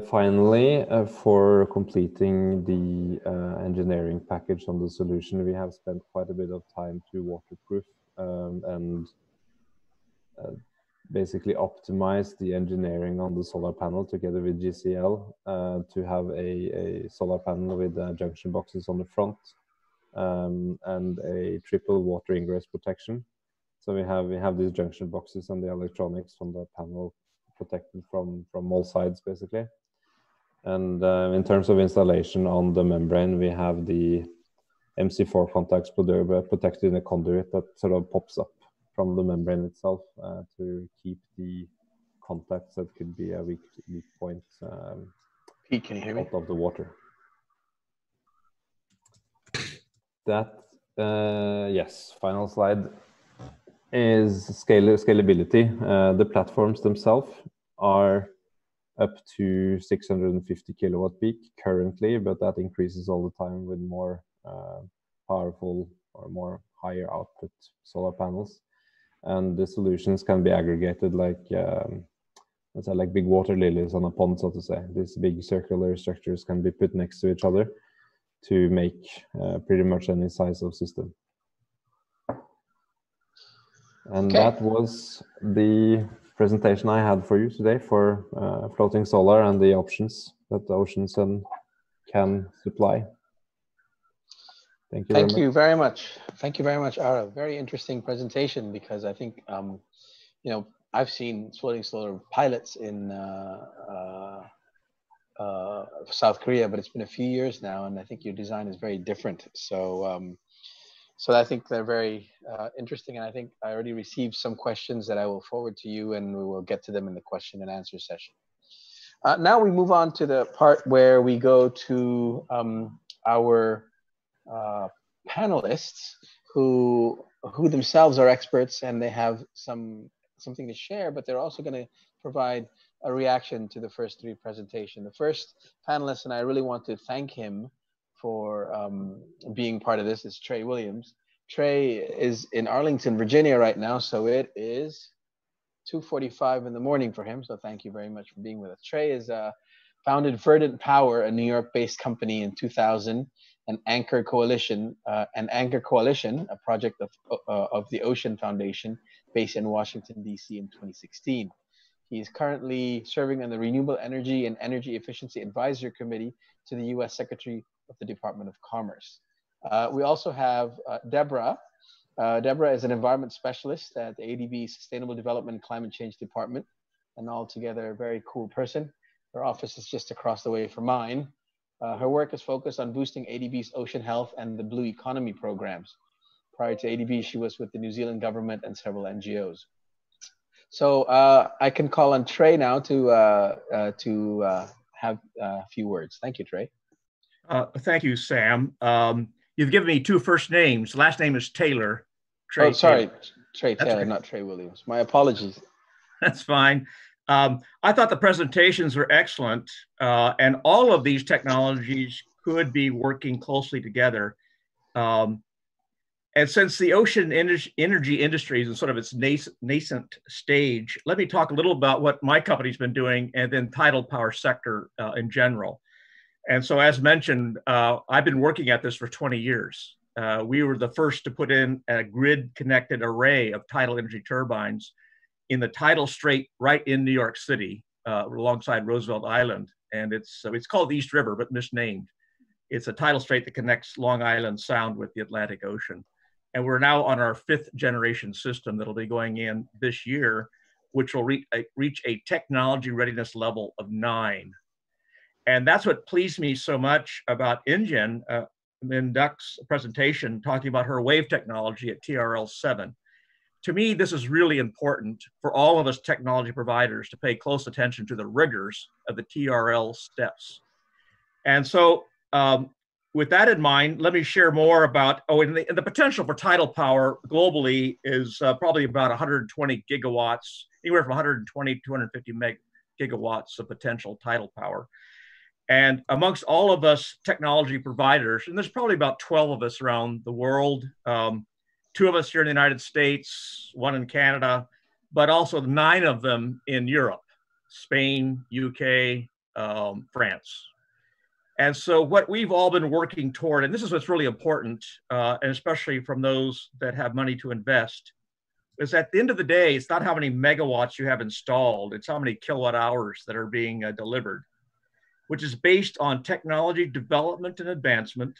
Finally, for completing the engineering package on the solution, we have spent quite a bit of time to waterproof and basically optimize the engineering on the solar panel together with GCL to have a solar panel with junction boxes on the front and a triple water ingress protection. So we have these junction boxes and the electronics from the panel protected from all sides, basically. And in terms of installation on the membrane, we have the MC4 contacts protected in a conduit that sort of pops up from the membrane itself to keep the contacts that could be a weak point Pete, can you hear me? out of the water. That, yes, final slide is scalability. The platforms themselves are up to 650 kilowatt peak currently, but that increases all the time with more powerful or more higher output solar panels. And the solutions can be aggregated like like big water lilies on a pond, so to say. These big circular structures can be put next to each other to make pretty much any size of system. And that was the presentation I had for you today for floating solar and the options that the Ocean Sun can supply. Thank you very much. Thank you very much, Ara. Very interesting presentation, because I think, you know, I've seen floating solar pilots in South Korea, but it's been a few years now, and I think your design is very different. So, so I think they're very interesting, and I think I already received some questions that I will forward to you, and we will get to them in the question and answer session. Now we move on to the part where we go to our panelists who themselves are experts, and they have something to share, but they're also going to provide a reaction to the first three presentations. The first panelist, and I really want to thank him for being part of this, is Trey Williams. Trey is in Arlington, Virginia right now, so it is 2:45 in the morning for him, so thank you very much for being with us. Trey is founded Verdant Power, a New York-based company, in 2000, and Anchor Coalition, a project of the Ocean Foundation based in Washington, D.C. in 2016. He is currently serving on the Renewable Energy and Energy Efficiency Advisory Committee to the U.S. Secretary of the Department of Commerce. We also have Deborah. Deborah is an environment specialist at the ADB Sustainable Development and Climate Change Department, and altogether a very cool person. Her office is just across the way from mine. Her work is focused on boosting ADB's ocean health and the blue economy programs. Prior to ADB, she was with the New Zealand government and several NGOs. So I can call on Trey now to have a few words. Thank you, Trey. Thank you, Sam. You've given me two first names. Last name is Taylor. Trey Taylor. Trey Taylor, not Trey Williams. My apologies. That's fine. I thought the presentations were excellent, and all of these technologies could be working closely together. And since the ocean energy industry is in sort of its nascent stage, let me talk a little about what my company's been doing, and then tidal power sector in general. And so, as mentioned, I've been working at this for 20 years. We were the first to put in a grid-connected array of tidal energy turbines in the tidal strait right in New York City, alongside Roosevelt Island. And it's called the East River, but misnamed. It's a tidal strait that connects Long Island Sound with the Atlantic Ocean. And we're now on our 5th generation system that'll be going in this year, which will reach a technology readiness level of 9. And that's what pleased me so much about INGEN, in Duck's presentation, talking about her wave technology at TRL 7. To me, this is really important for all of us technology providers to pay close attention to the rigors of the TRL steps. And so with that in mind, let me share more about, and the potential for tidal power globally is probably about 120 gigawatts, anywhere from 120 to 250 gigawatts of potential tidal power. And amongst all of us technology providers, and there's probably about 12 of us around the world, 2 of us here in the United States, 1 in Canada, but also 9 of them in Europe, Spain, UK, France. And so what we've all been working toward, and this is what's really important, and especially from those that have money to invest, is at the end of the day, it's not how many megawatts you have installed, it's how many kilowatt hours that are being delivered, which is based on technology development and advancement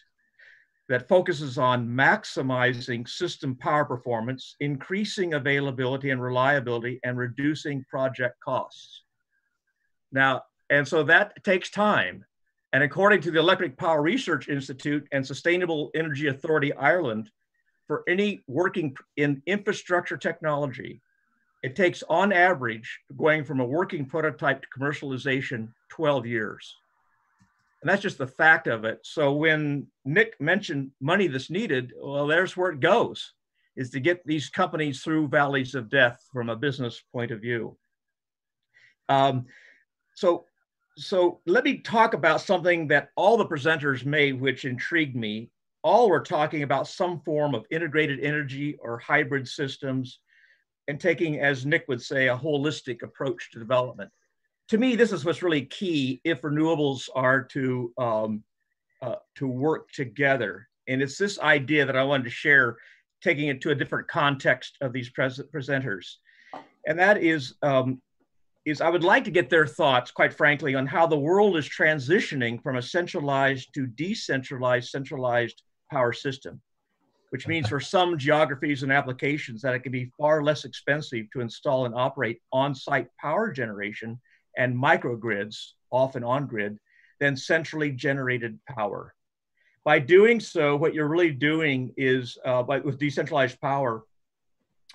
that focuses on maximizing system power performance, increasing availability and reliability, and reducing project costs. Now, and so that takes time. And according to the Electric Power Research Institute and Sustainable Energy Authority Ireland, for any working in infrastructure technology, it takes on average, going from a working prototype to commercialization, 12 years. And that's just the fact of it. So when Nick mentioned money that's needed, well, there's where it goes, is to get these companies through valleys of death from a business point of view. So let me talk about something that all the presenters made, which intrigued me. All were talking about some form of integrated energy or hybrid systems and taking, as Nick would say, a holistic approach to development. To me, this is what's really key if renewables are to work together. And it's this idea that I wanted to share, taking it to a different context of these presenters. And that is I would like to get their thoughts, quite frankly, on how the world is transitioning from a centralized to decentralized, centralized power system, which means for some geographies and applications that it can be far less expensive to install and operate on-site power generation and microgrids, often on-grid, than centrally generated power. By doing so, what you're really doing is, with decentralized power,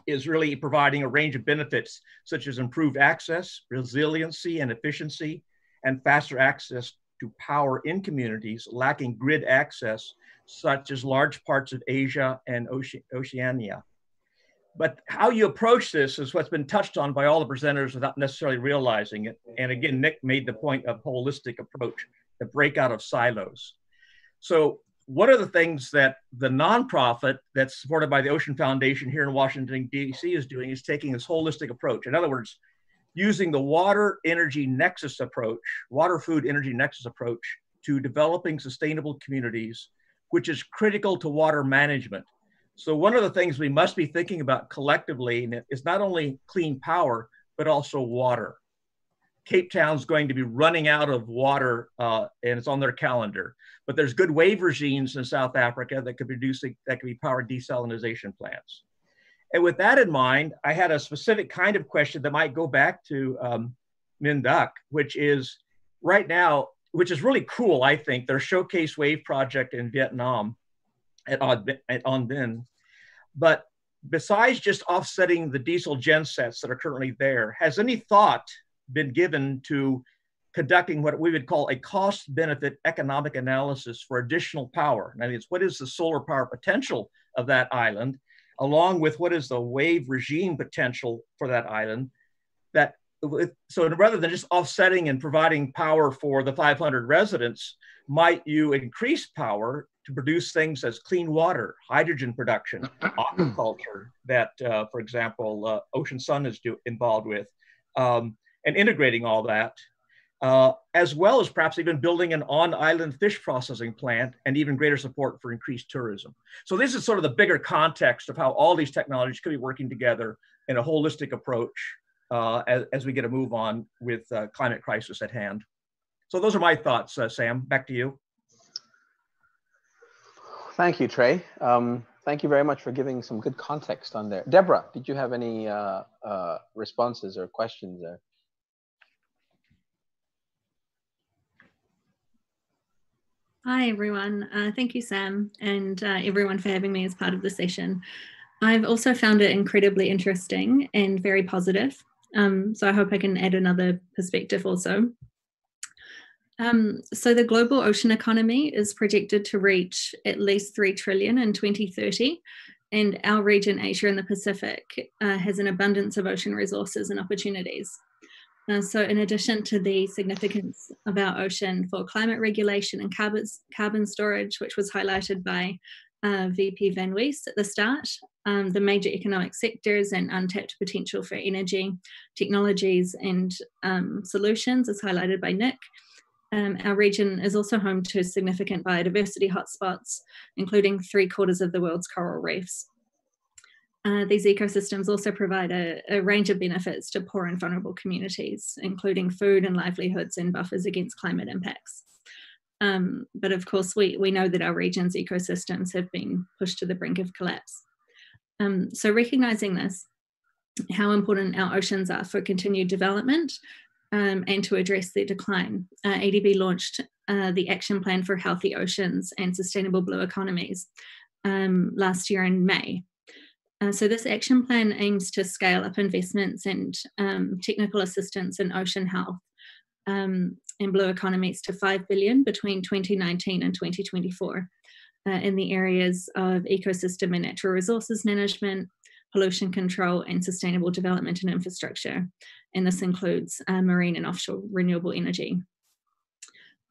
is really providing a range of benefits such as improved access, resiliency and efficiency, and faster access to power in communities lacking grid access, such as large parts of Asia and Oceania. But how you approach this is what's been touched on by all the presenters without necessarily realizing it. And again, Nick made the point of holistic approach, the breakout of silos. So one of the things that the nonprofit that's supported by the Ocean Foundation here in Washington, D.C. is doing is taking this holistic approach. In other words, using the water energy nexus approach, water food energy nexus approach to developing sustainable communities, which is critical to water management. So one of the things we must be thinking about collectively is not only clean power, but also water. Cape Town's going to be running out of water, and it's on their calendar. But there's good wave regimes in South Africa that could be powered desalination plants. And with that in mind, I had a specific kind of question that might go back to Minh Duc, which is right now, which is really cool, I think, their Showcase Wave project in Vietnam at On Binh. But besides just offsetting the diesel gensets that are currently there, has any thought been given to conducting what we would call a cost-benefit economic analysis for additional power? That is, what is the solar power potential of that island, along with what is the wave regime potential for that island? So rather than just offsetting and providing power for the 500 residents, might you increase power to produce things as clean water, hydrogen production, aquaculture that, for example, Ocean Sun is involved with, and integrating all that, as well as perhaps even building an on-island fish processing plant and even greater support for increased tourism. So this is sort of the bigger context of how all these technologies could be working together in a holistic approach as we get a move on with climate crisis at hand. So those are my thoughts, Sam. Back to you. Thank you, Trey. Thank you very much for giving some good context on there. Deborah, did you have any responses or questions there? Hi, everyone. Thank you, Sam, and everyone for having me as part of the session. I've also found it incredibly interesting and very positive. So I hope I can add another perspective also. So the global ocean economy is projected to reach at least 3 trillion in 2030. And our region, Asia and the Pacific, has an abundance of ocean resources and opportunities. So in addition to the significance of our ocean for climate regulation and carbon storage, which was highlighted by VP Van Wees at the start, the major economic sectors and untapped potential for energy, technologies and solutions is highlighted by Nick. Our region is also home to significant biodiversity hotspots, including 3/4 of the world's coral reefs. These ecosystems also provide a range of benefits to poor and vulnerable communities, including food and livelihoods and buffers against climate impacts. But of course, we know that our region's ecosystems have been pushed to the brink of collapse. So recognizing this, how important our oceans are for continued development and to address their decline, ADB launched the Action Plan for Healthy Oceans and Sustainable Blue Economies last year in May. So this action plan aims to scale up investments and technical assistance in ocean health and blue economies to 5 billion between 2019 and 2024 in the areas of ecosystem and natural resources management, pollution control, and sustainable development and infrastructure. And this includes marine and offshore renewable energy.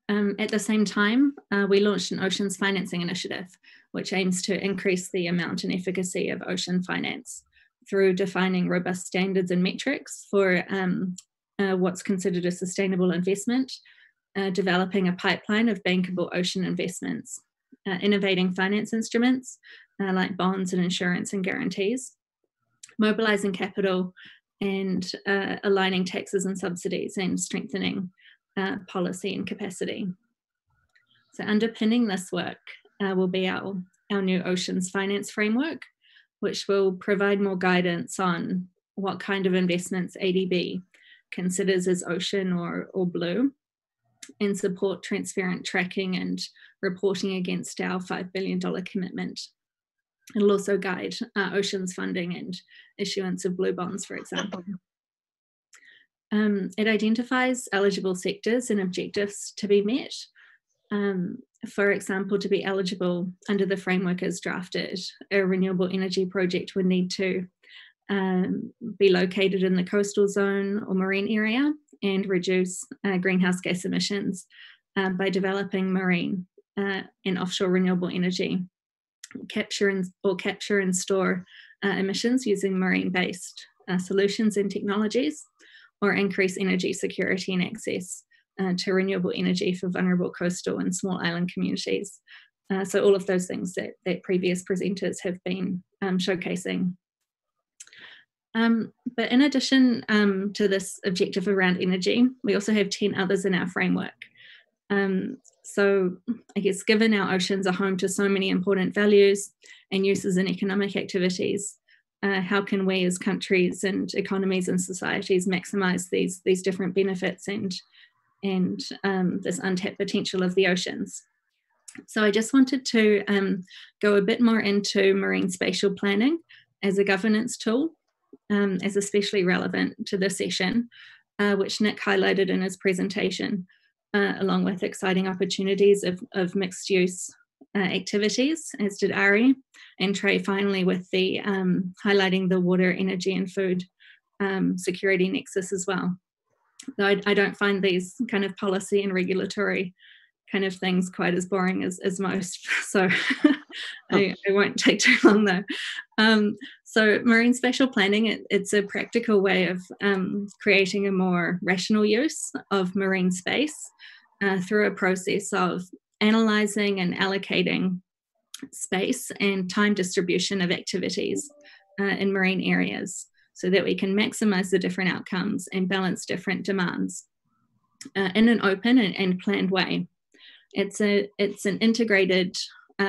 At the same time, we launched an Oceans Financing Initiative, which aims to increase the amount and efficacy of ocean finance through defining robust standards and metrics for what's considered a sustainable investment, developing a pipeline of bankable ocean investments, innovating finance instruments like bonds and insurance and guarantees, mobilizing capital and aligning taxes and subsidies and strengthening policy and capacity. So underpinning this work will be our new Oceans Finance Framework, which will provide more guidance on what kind of investments ADB considers as ocean or blue, and support transparent tracking and reporting against our $5 billion commitment. It'll also guide oceans funding and issuance of blue bonds, for example. It identifies eligible sectors and objectives to be met. For example, to be eligible under the framework as drafted, a renewable energy project would need to be located in the coastal zone or marine area and reduce greenhouse gas emissions by developing marine and offshore renewable energy, capture and store emissions using marine-based solutions and technologies, or increase energy security and access to renewable energy for vulnerable coastal and small island communities. So all of those things that previous presenters have been showcasing. But in addition to this objective around energy, we also have 10 others in our framework. So I guess given our oceans are home to so many important values and uses in economic activities, how can we as countries and economies and societies maximize these different benefits and this untapped potential of the oceans? So I just wanted to go a bit more into marine spatial planning as a governance tool, as especially relevant to this session, which Nick highlighted in his presentation, along with exciting opportunities of mixed use activities, as did Ari, and Trey finally with the highlighting the water, energy and food security nexus as well. Though I don't find these kind of policy and regulatory kind of things quite as boring as most, so I won't take too long though. So marine spatial planning, it's a practical way of creating a more rational use of marine space through a process of analysing and allocating space and time distribution of activities in marine areas so that we can maximise the different outcomes and balance different demands in an open and planned way. It's an integrated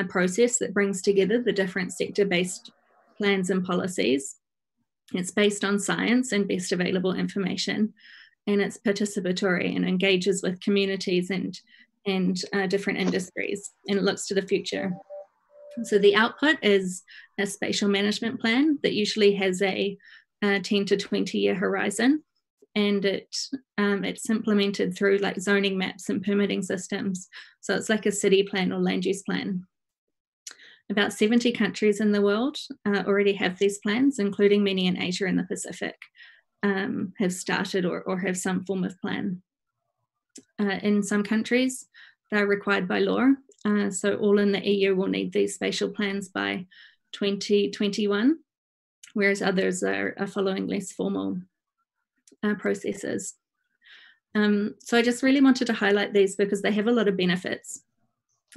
process that brings together the different sector-based plans and policies. It's based on science and best available information, and it's participatory and engages with communities and different industries, and it looks to the future. So the output is a spatial management plan that usually has a 10 to 20 year horizon, and it's implemented through like zoning maps and permitting systems. So it's like a city plan or land use plan. About 70 countries in the world already have these plans, including many in Asia and the Pacific, have started or have some form of plan. In some countries, they're required by law. So all in the EU will need these spatial plans by 2021, whereas others are following less formal processes. So I just really wanted to highlight these because they have a lot of benefits,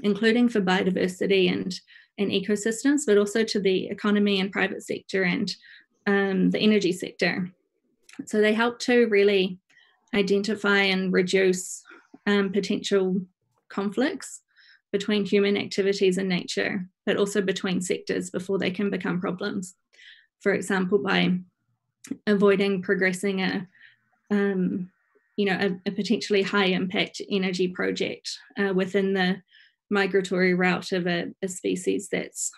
including for biodiversity and ecosystems, but also to the economy and private sector and the energy sector. So they help to really identify and reduce potential conflicts between human activities and nature, but also between sectors before they can become problems. For example, by avoiding progressing a potentially high impact energy project within the migratory route of a species that's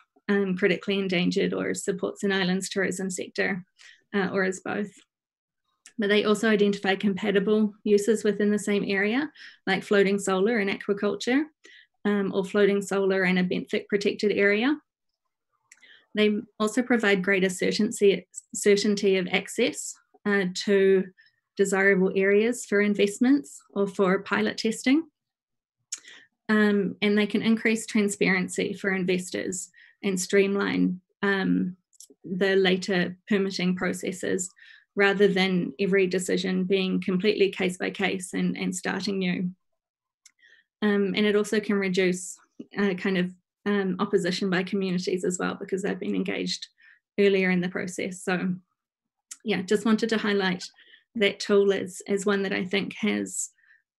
critically endangered or supports an island's tourism sector, or as both. But they also identify compatible uses within the same area, like floating solar and aquaculture, or floating solar and a benthic protected area. They also provide greater certainty of access to desirable areas for investments or for pilot testing. And they can increase transparency for investors and streamline the later permitting processes, rather than every decision being completely case by case and starting new. And it also can reduce opposition by communities as well, because they've been engaged earlier in the process. So yeah, just wanted to highlight that tool as one that I think has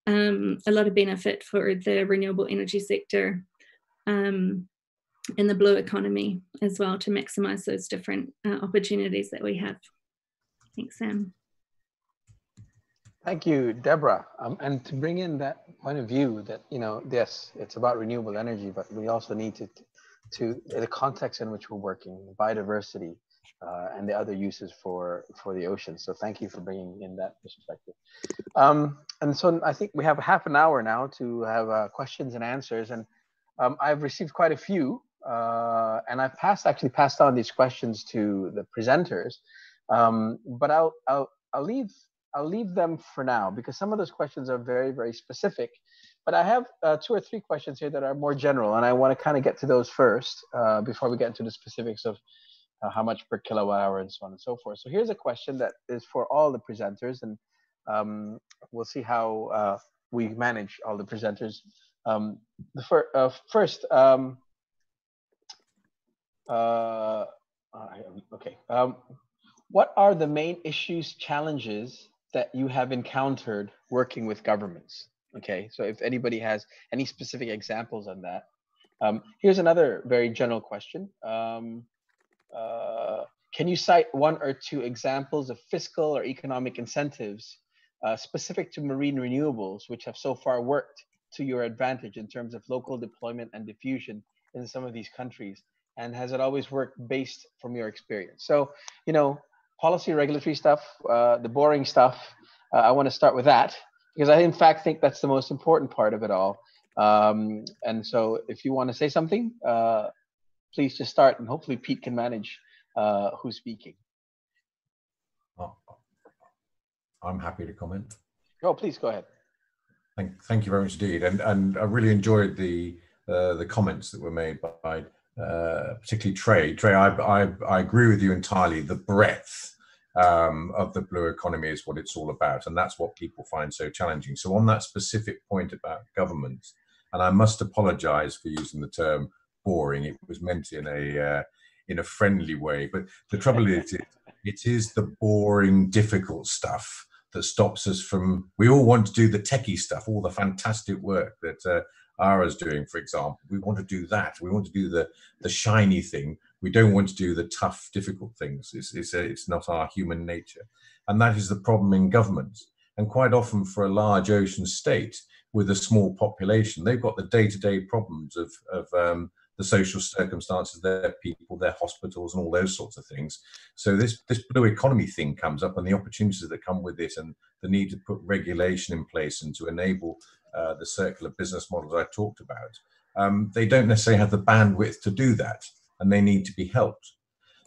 a lot of benefit for the renewable energy sector in the blue economy as well, to maximize those different opportunities that we have. Thanks, Sam. Thank you, Deborah. And to bring in that point of view that, yes, it's about renewable energy, but we also need to the context in which we're working, biodiversity, and the other uses for the ocean. So thank you for bringing in that perspective. And so I think we have half an hour now to have questions and answers. And I've received quite a few, and I've actually passed on these questions to the presenters. But I'll leave them for now, because some of those questions are very, very specific. But I have 2 or 3 questions here that are more general, and I want to kind of get to those first before we get into the specifics of how much per kilowatt hour and so on and so forth. So here's a question that is for all the presenters, and we'll see how we manage all the presenters. What are the main issues, challenges that you have encountered working with governments? Okay, so if anybody has any specific examples on that. Here's another very general question. Can you cite 1 or 2 examples of fiscal or economic incentives specific to marine renewables, which have so far worked to your advantage in terms of local deployment and diffusion in some of these countries? And has it always worked based from your experience? So, policy, regulatory stuff, the boring stuff, I want to start with that, because I in fact think that's the most important part of it all. And so if you want to say something, please just start, and hopefully Pete can manage who's speaking. I'm happy to comment. Oh, please go ahead. Thank you very much indeed. And I really enjoyed the comments that were made by particularly Trey. Trey, I agree with you entirely. The breadth of the blue economy is what it's all about, and that's what people find so challenging. So on that specific point about government, and I must apologize for using the term boring, it was meant in a friendly way, but the trouble is it is the boring, difficult stuff that stops us from, we all want to do the techie stuff, all the fantastic work that Ara's doing, for example. We want to do that. We want to do the shiny thing. We don't want to do the tough, difficult things. It's not our human nature. And that is the problem in governments. And quite often for a large ocean state with a small population, they've got the day-to-day problems of the social circumstances, their people, their hospitals, and all those sorts of things. So this blue economy thing comes up, and the opportunities that come with it, and the need to put regulation in place and to enable the circular business models I talked about. They don't necessarily have the bandwidth to do that, and they need to be helped.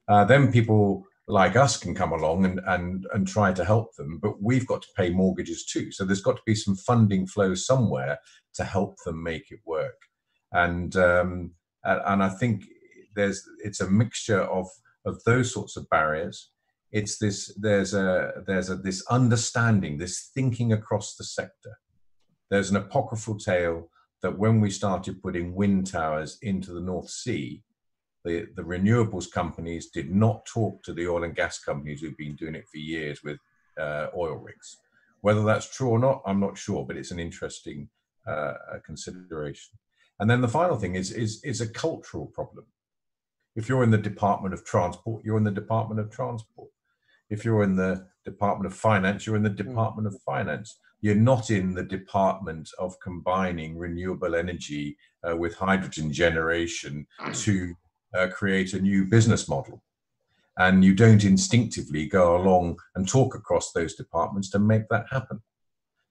Then people like us can come along and try to help them, but we've got to pay mortgages too. So there's got to be some funding flow somewhere to help them make it work. And I think it's a mixture of those sorts of barriers. It's this, there's this understanding, this thinking across the sector. There's an apocryphal tale that when we started putting wind towers into the North Sea, the renewables companies did not talk to the oil and gas companies who've been doing it for years with oil rigs. Whether that's true or not, I'm not sure, but it's an interesting consideration. And then the final thing is a cultural problem. If you're in the Department of Transport, you're in the Department of Transport. If you're in the Department of Finance, you're in the Department of Finance. You're not in the department of combining renewable energy with hydrogen generation to create a new business model. And you don't instinctively go along and talk across those departments to make that happen.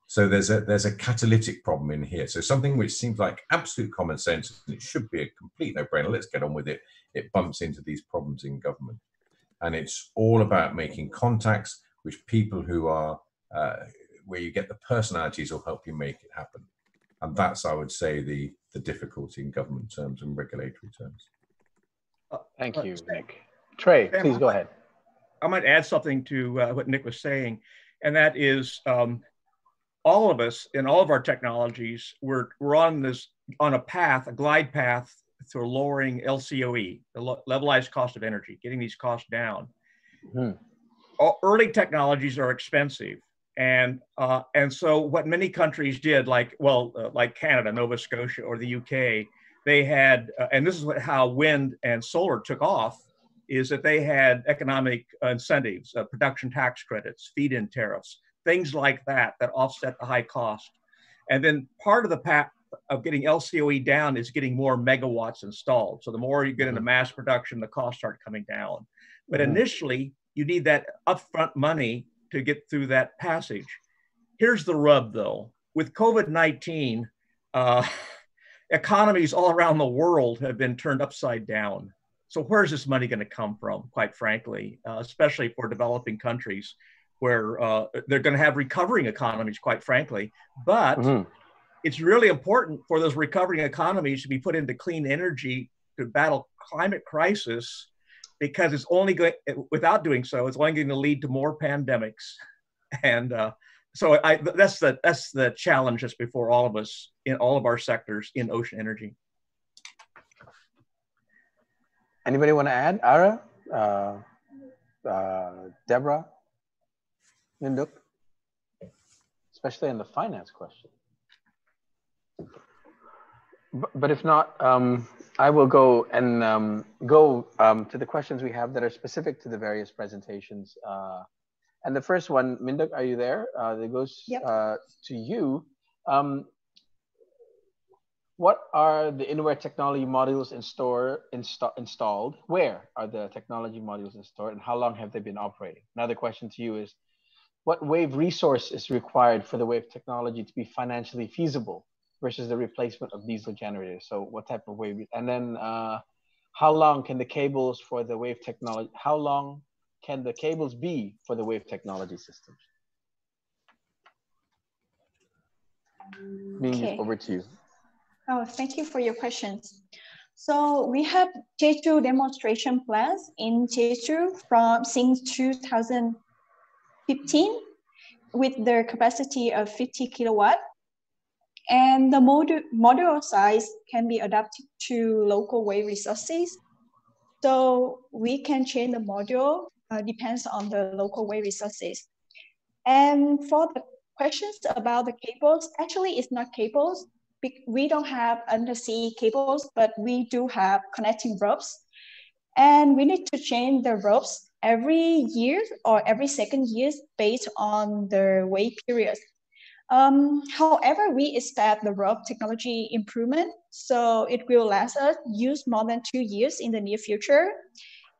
So there's a catalytic problem in here. So something which seems like absolute common sense, and it should be a complete no-brainer, let's get on with it, it bumps into these problems in government. And it's all about making contacts with people who are, where you get the personalities who'll help you make it happen. And that's, I would say, the difficulty in government terms and regulatory terms. Thank you, Nick. Trey, please go ahead. I might add something to what Nick was saying, and that is all of us in all of our technologies, we're on a path, a glide path to lowering LCOE, the levelized cost of energy, getting these costs down. Early technologies are expensive. And so what many countries did, like Canada, Nova Scotia, or the UK, they had, and this is how wind and solar took off, is that they had economic incentives, production tax credits, feed-in tariffs, things like that offset the high cost. And then part of the path of getting LCOE down is getting more megawatts installed. So the more you get into mass production, the costs start coming down. But initially, you need that upfront money to get through that passage. Here's the rub, though. With COVID-19, economies all around the world have been turned upside down. So where's this money going to come from, quite frankly, especially for developing countries where they're going to have recovering economies, quite frankly. But it's really important for those recovering economies to be put into clean energy to battle climate crisis, because it's only going, without doing so, it's only going to lead to more pandemics. And so that's the challenge that's before all of us in all of our sectors in ocean energy. Anybody want to add? Ara, Deborah, Minduk, especially in the finance question. But if not, I will go and go to the questions we have that are specific to the various presentations. And the first one, Minduk, are you there? That goes to you. What are the InnoWare technology modules installed? Where are the technology modules installed, and how long have they been operating? Another question to you is, what wave resource is required for the wave technology to be financially feasible versus the replacement of diesel generators? So what type of wave? And then how long can the cables for the wave technology, how long can the cables be for the wave technology systems? Being over to you. Oh, thank you for your questions. So we have Jeju demonstration plants in Jeju since 2015 with their capacity of 50 kilowatt. And the module size can be adapted to local wave resources. So we can change the module, depends on the local wave resources. And for the questions about the cables, actually it's not cables. we don't have undersea cables, but we do have connecting ropes. And we need to change the ropes every year or every second year based on the wait period. However, we expect the rope technology improvement, so it will last us use more than 2 years in the near future.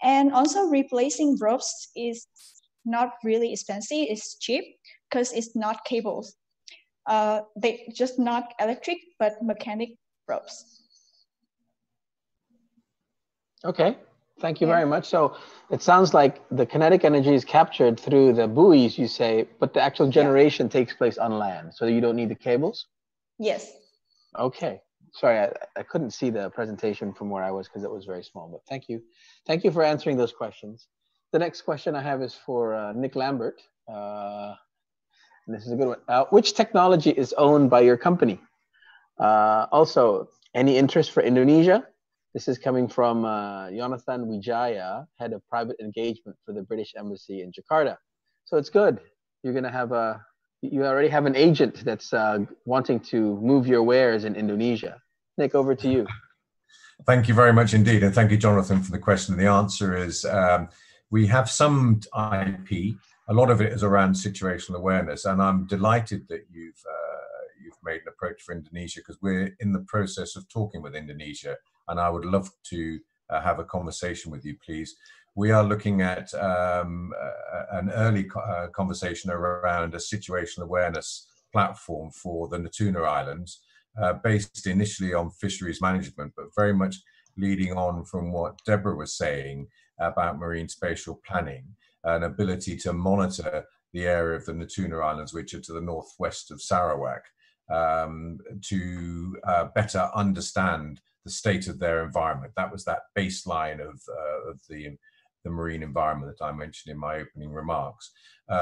And also replacing ropes is not really expensive, it's cheap because it's not cables. They just not electric, but mechanic ropes. Okay, thank you very much. So it sounds like the kinetic energy is captured through the buoys, you say, but the actual generation takes place on land, so you don't need the cables? Yes. Okay, sorry, I couldn't see the presentation from where I was because it was very small, but thank you. Thank you for answering those questions. The next question I have is for Nick Lambert. And this is a good one. Which technology is owned by your company? Also, any interest for Indonesia? This is coming from Jonathan Wijaya, head of private engagement for the British Embassy in Jakarta. So it's good. You're going to have you already have an agent that's wanting to move your wares in Indonesia. Nick, over to you. Thank you very much indeed. And thank you, Jonathan, for the question. The answer is we have some IP. A lot of it is around situational awareness. And I'm delighted that you've made an approach for Indonesia, because we're in the process of talking with Indonesia. And I would love to have a conversation with you, please. We are looking at an early conversation around a situational awareness platform for the Natuna Islands, based initially on fisheries management, but very much leading on from what Deborah was saying about marine spatial planning, an ability to monitor the area of the Natuna Islands, which are to the northwest of Sarawak, to better understand the state of their environment. That was that baseline of the marine environment that I mentioned in my opening remarks,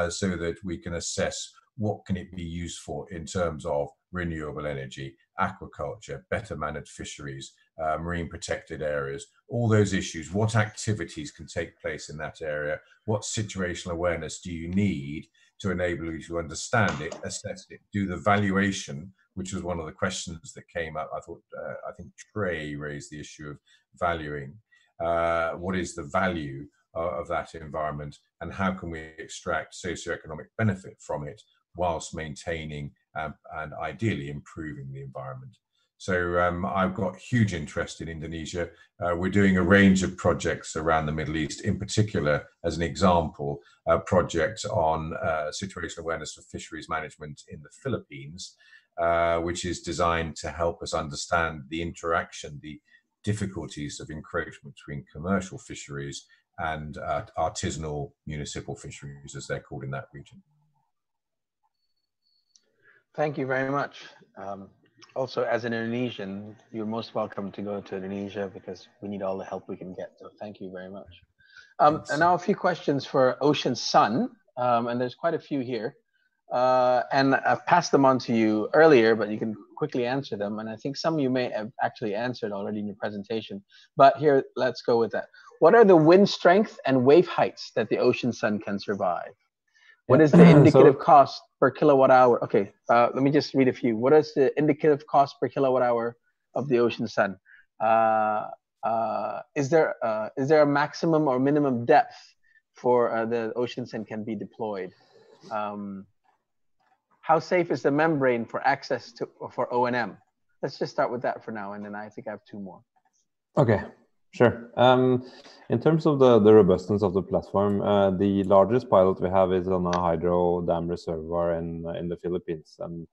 so that we can assess what can it be used for in terms of renewable energy, aquaculture, better managed fisheries, marine protected areas, all those issues. What activities can take place in that area? What situational awareness do you need to enable you to understand it, assess it, do the valuation, which was one of the questions that came up. I think Trey raised the issue of valuing. What is the value of that environment, and how can we extract socioeconomic benefit from it whilst maintaining and ideally improving the environment? So I've got huge interest in Indonesia. We're doing a range of projects around the Middle East, in particular, as an example, a project on situational awareness for fisheries management in the Philippines, which is designed to help us understand the interaction, the difficulties of encroachment between commercial fisheries and artisanal municipal fisheries, as they're called in that region. Thank you very much. Also, as an Indonesian, you're most welcome to go to Indonesia, because we need all the help we can get. So thank you very much. And now a few questions for Ocean Sun, and there's quite a few here. And I've passed them on to you earlier, but you can quickly answer them. And I think some you may have actually answered already in your presentation. But here, let's go with that. What are the wind strength and wave heights that the Ocean Sun can survive? What is the indicative cost per kilowatt hour? Okay, let me just read a few. What is the indicative cost per kilowatt hour of the Ocean Sun? Is there a maximum or minimum depth for the Ocean Sun can be deployed? How safe is the membrane for access to for O&M? Let's just start with that for now, and then I think I have two more. Okay. Sure. In terms of the robustness of the platform, the largest pilot we have is on a hydro dam reservoir in the Philippines, and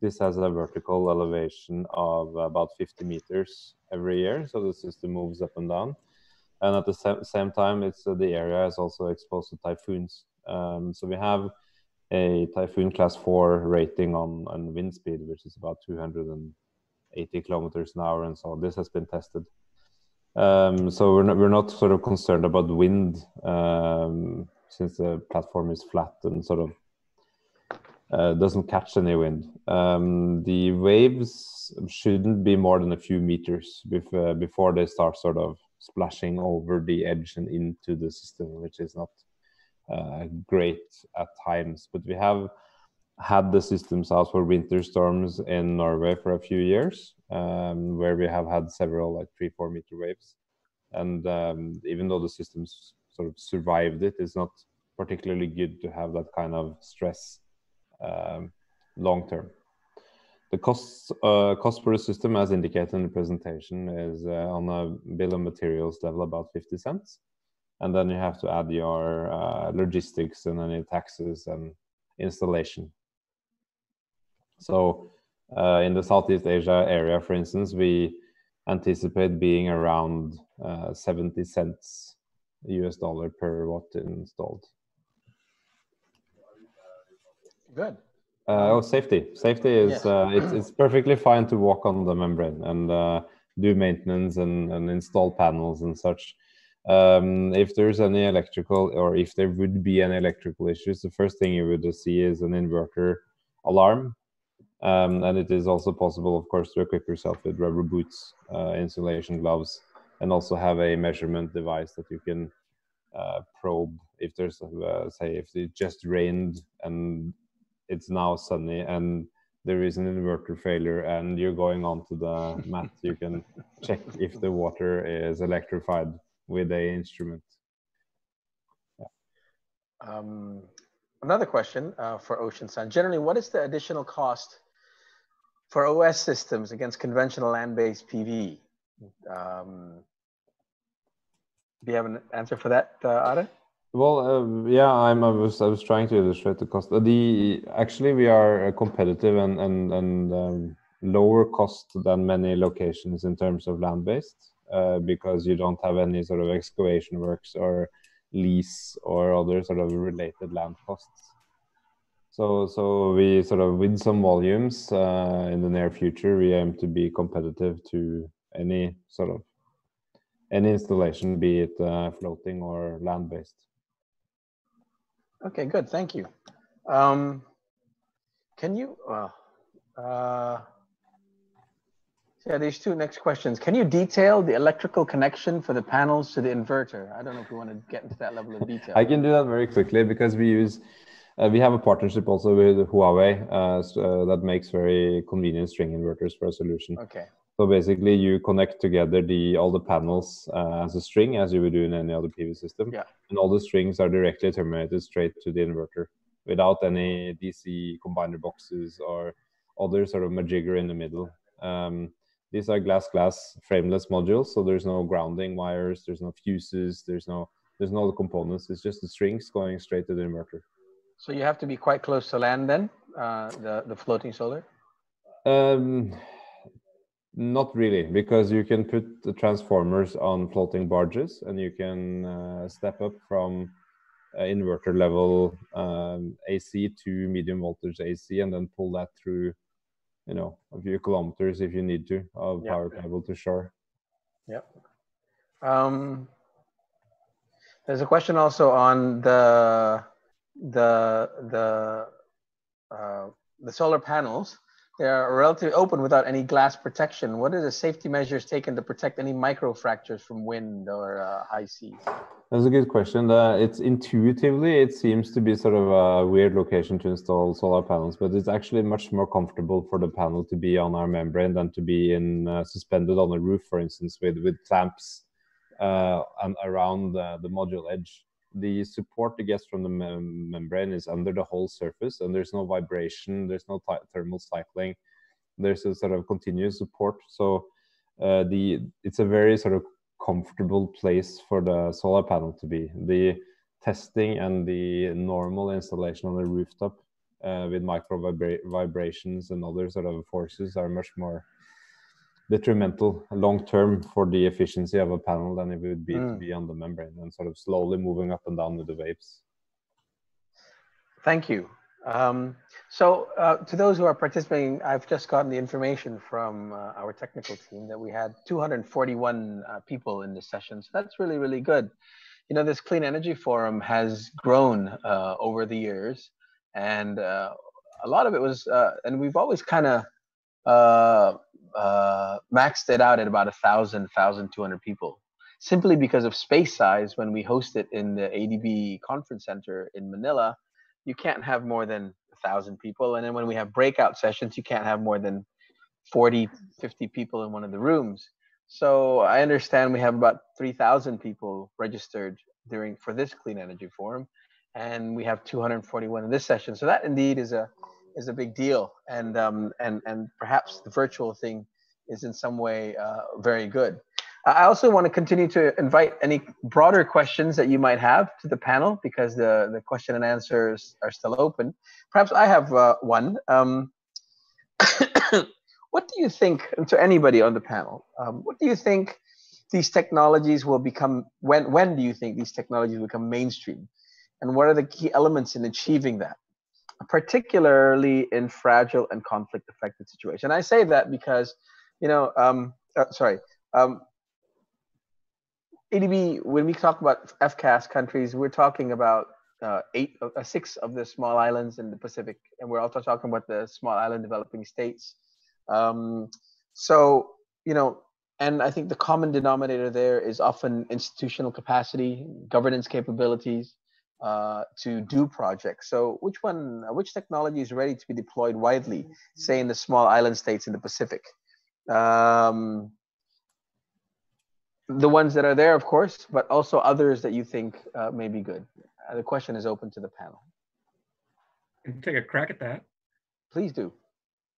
this has a vertical elevation of about 50 meters every year, so the system moves up and down. And at the same time, the area is also exposed to typhoons. So we have a typhoon class 4 rating on wind speed, which is about 280 kilometers an hour, and so this has been tested. So we're not sort of concerned about wind, since the platform is flat and sort of doesn't catch any wind. The waves shouldn't be more than a few meters before they start sort of splashing over the edge and into the system, which is not great at times. But we have had the systems out for winter storms in Norway for a few years, where we have had several like 3-4 meter waves. And even though the systems sort of survived it, it's not particularly good to have that kind of stress long term. The cost for the system, as indicated in the presentation, is on a bill of materials level about 50 cents. And then you have to add your logistics and any taxes and installation. So in the Southeast Asia area, for instance, we anticipate being around 70 cents US dollar per watt installed. Good. Safety. Safety is yes. It's perfectly fine to walk on the membrane and do maintenance and install panels and such. If there's any electrical, or if there would be any electrical issues, the first thing you would see is an inverter alarm. And it is also possible, of course, to equip yourself with rubber boots, insulation gloves, and also have a measurement device that you can probe if there's, say, if it just rained and it's now sunny and there is an inverter failure and you're going onto the mat, you can check if the water is electrified with a instrument. Yeah. Another question for Ocean Sun. Generally, what is the additional cost for OS systems against conventional land-based PV? Do you have an answer for that, Are? Well, yeah, I was trying to illustrate the cost. Actually, we are competitive and lower cost than many locations in terms of land-based, because you don't have any sort of excavation works or lease or other sort of related land costs. So we sort of, with some volumes in the near future, we aim to be competitive to any installation, be it floating or land-based. Okay, good. Thank you. Can you? Yeah, these two next questions. Can you detail the electrical connection for the panels to the inverter? I don't know if you want to get into that level of detail. I can do that very quickly because we have a partnership also with Huawei that makes very convenient string inverters for a solution. Okay. So basically, you connect together all the panels as a string, as you would do in any other PV system. Yeah. And all the strings are directly terminated straight to the inverter without any DC combiner boxes or other sort of majigger in the middle. These are glass frameless modules, so there's no grounding wires, there's no fuses, there's no components. It's just the strings going straight to the inverter. So you have to be quite close to land then, the floating solar? Not really, because you can put the transformers on floating barges and you can step up from inverter level AC to medium voltage AC and then pull that through, a few kilometers if you need to, of power cable to shore. Yep. There's a question also on the solar panels. They are relatively open without any glass protection. What are the safety measures taken to protect any micro fractures from wind or high seas? That's a good question. It's intuitively, it seems to be sort of a weird location to install solar panels, but it's actually much more comfortable for the panel to be on our membrane than to be suspended on the roof, for instance, with clamps and around the module edge. The support it gets from the membrane is under the whole surface, and there's no vibration, there's no thermal cycling, there's a sort of continuous support. So it's a very sort of comfortable place for the solar panel to be. The testing and the normal installation on the rooftop with micro vibrations and other sort of forces are much more detrimental long-term for the efficiency of a panel than it would be to be on the membrane and sort of slowly moving up and down with the waves. Thank you. So to those who are participating, I've just gotten the information from our technical team that we had 241 people in this session. So that's really, really good. This Clean Energy Forum has grown over the years, and a lot of it was, and we've always kind of maxed it out at about 1,200 people, simply because of space size. When we host it in the ADB conference center in Manila, you can't have more than 1,000 people. And then when we have breakout sessions, you can't have more than 40, 50 people in one of the rooms. So I understand we have about 3,000 people registered for this Clean Energy Forum, and we have 241 in this session. So that indeed is a big deal, and perhaps the virtual thing is in some way very good. I also want to continue to invite any broader questions that you might have to the panel, because the question and answers are still open. Perhaps I have one. What do you think, to anybody on the panel, what do you think these technologies will become, when do you think these technologies will become mainstream? And what are the key elements in achieving that, particularly in fragile and conflict affected situations? I say that because, you know, ADB, when we talk about FCAS countries, we're talking about 6 of the small islands in the Pacific, and we're also talking about the small island developing states. So, you know, and I think the common denominator there is often institutional capacity, governance capabilities to do projects. So which technology is ready to be deployed widely, say in the small island states in the Pacific? The ones that are there, of course, but also others that you think may be good. The question is open to the panel. I can take a crack at that. Please do.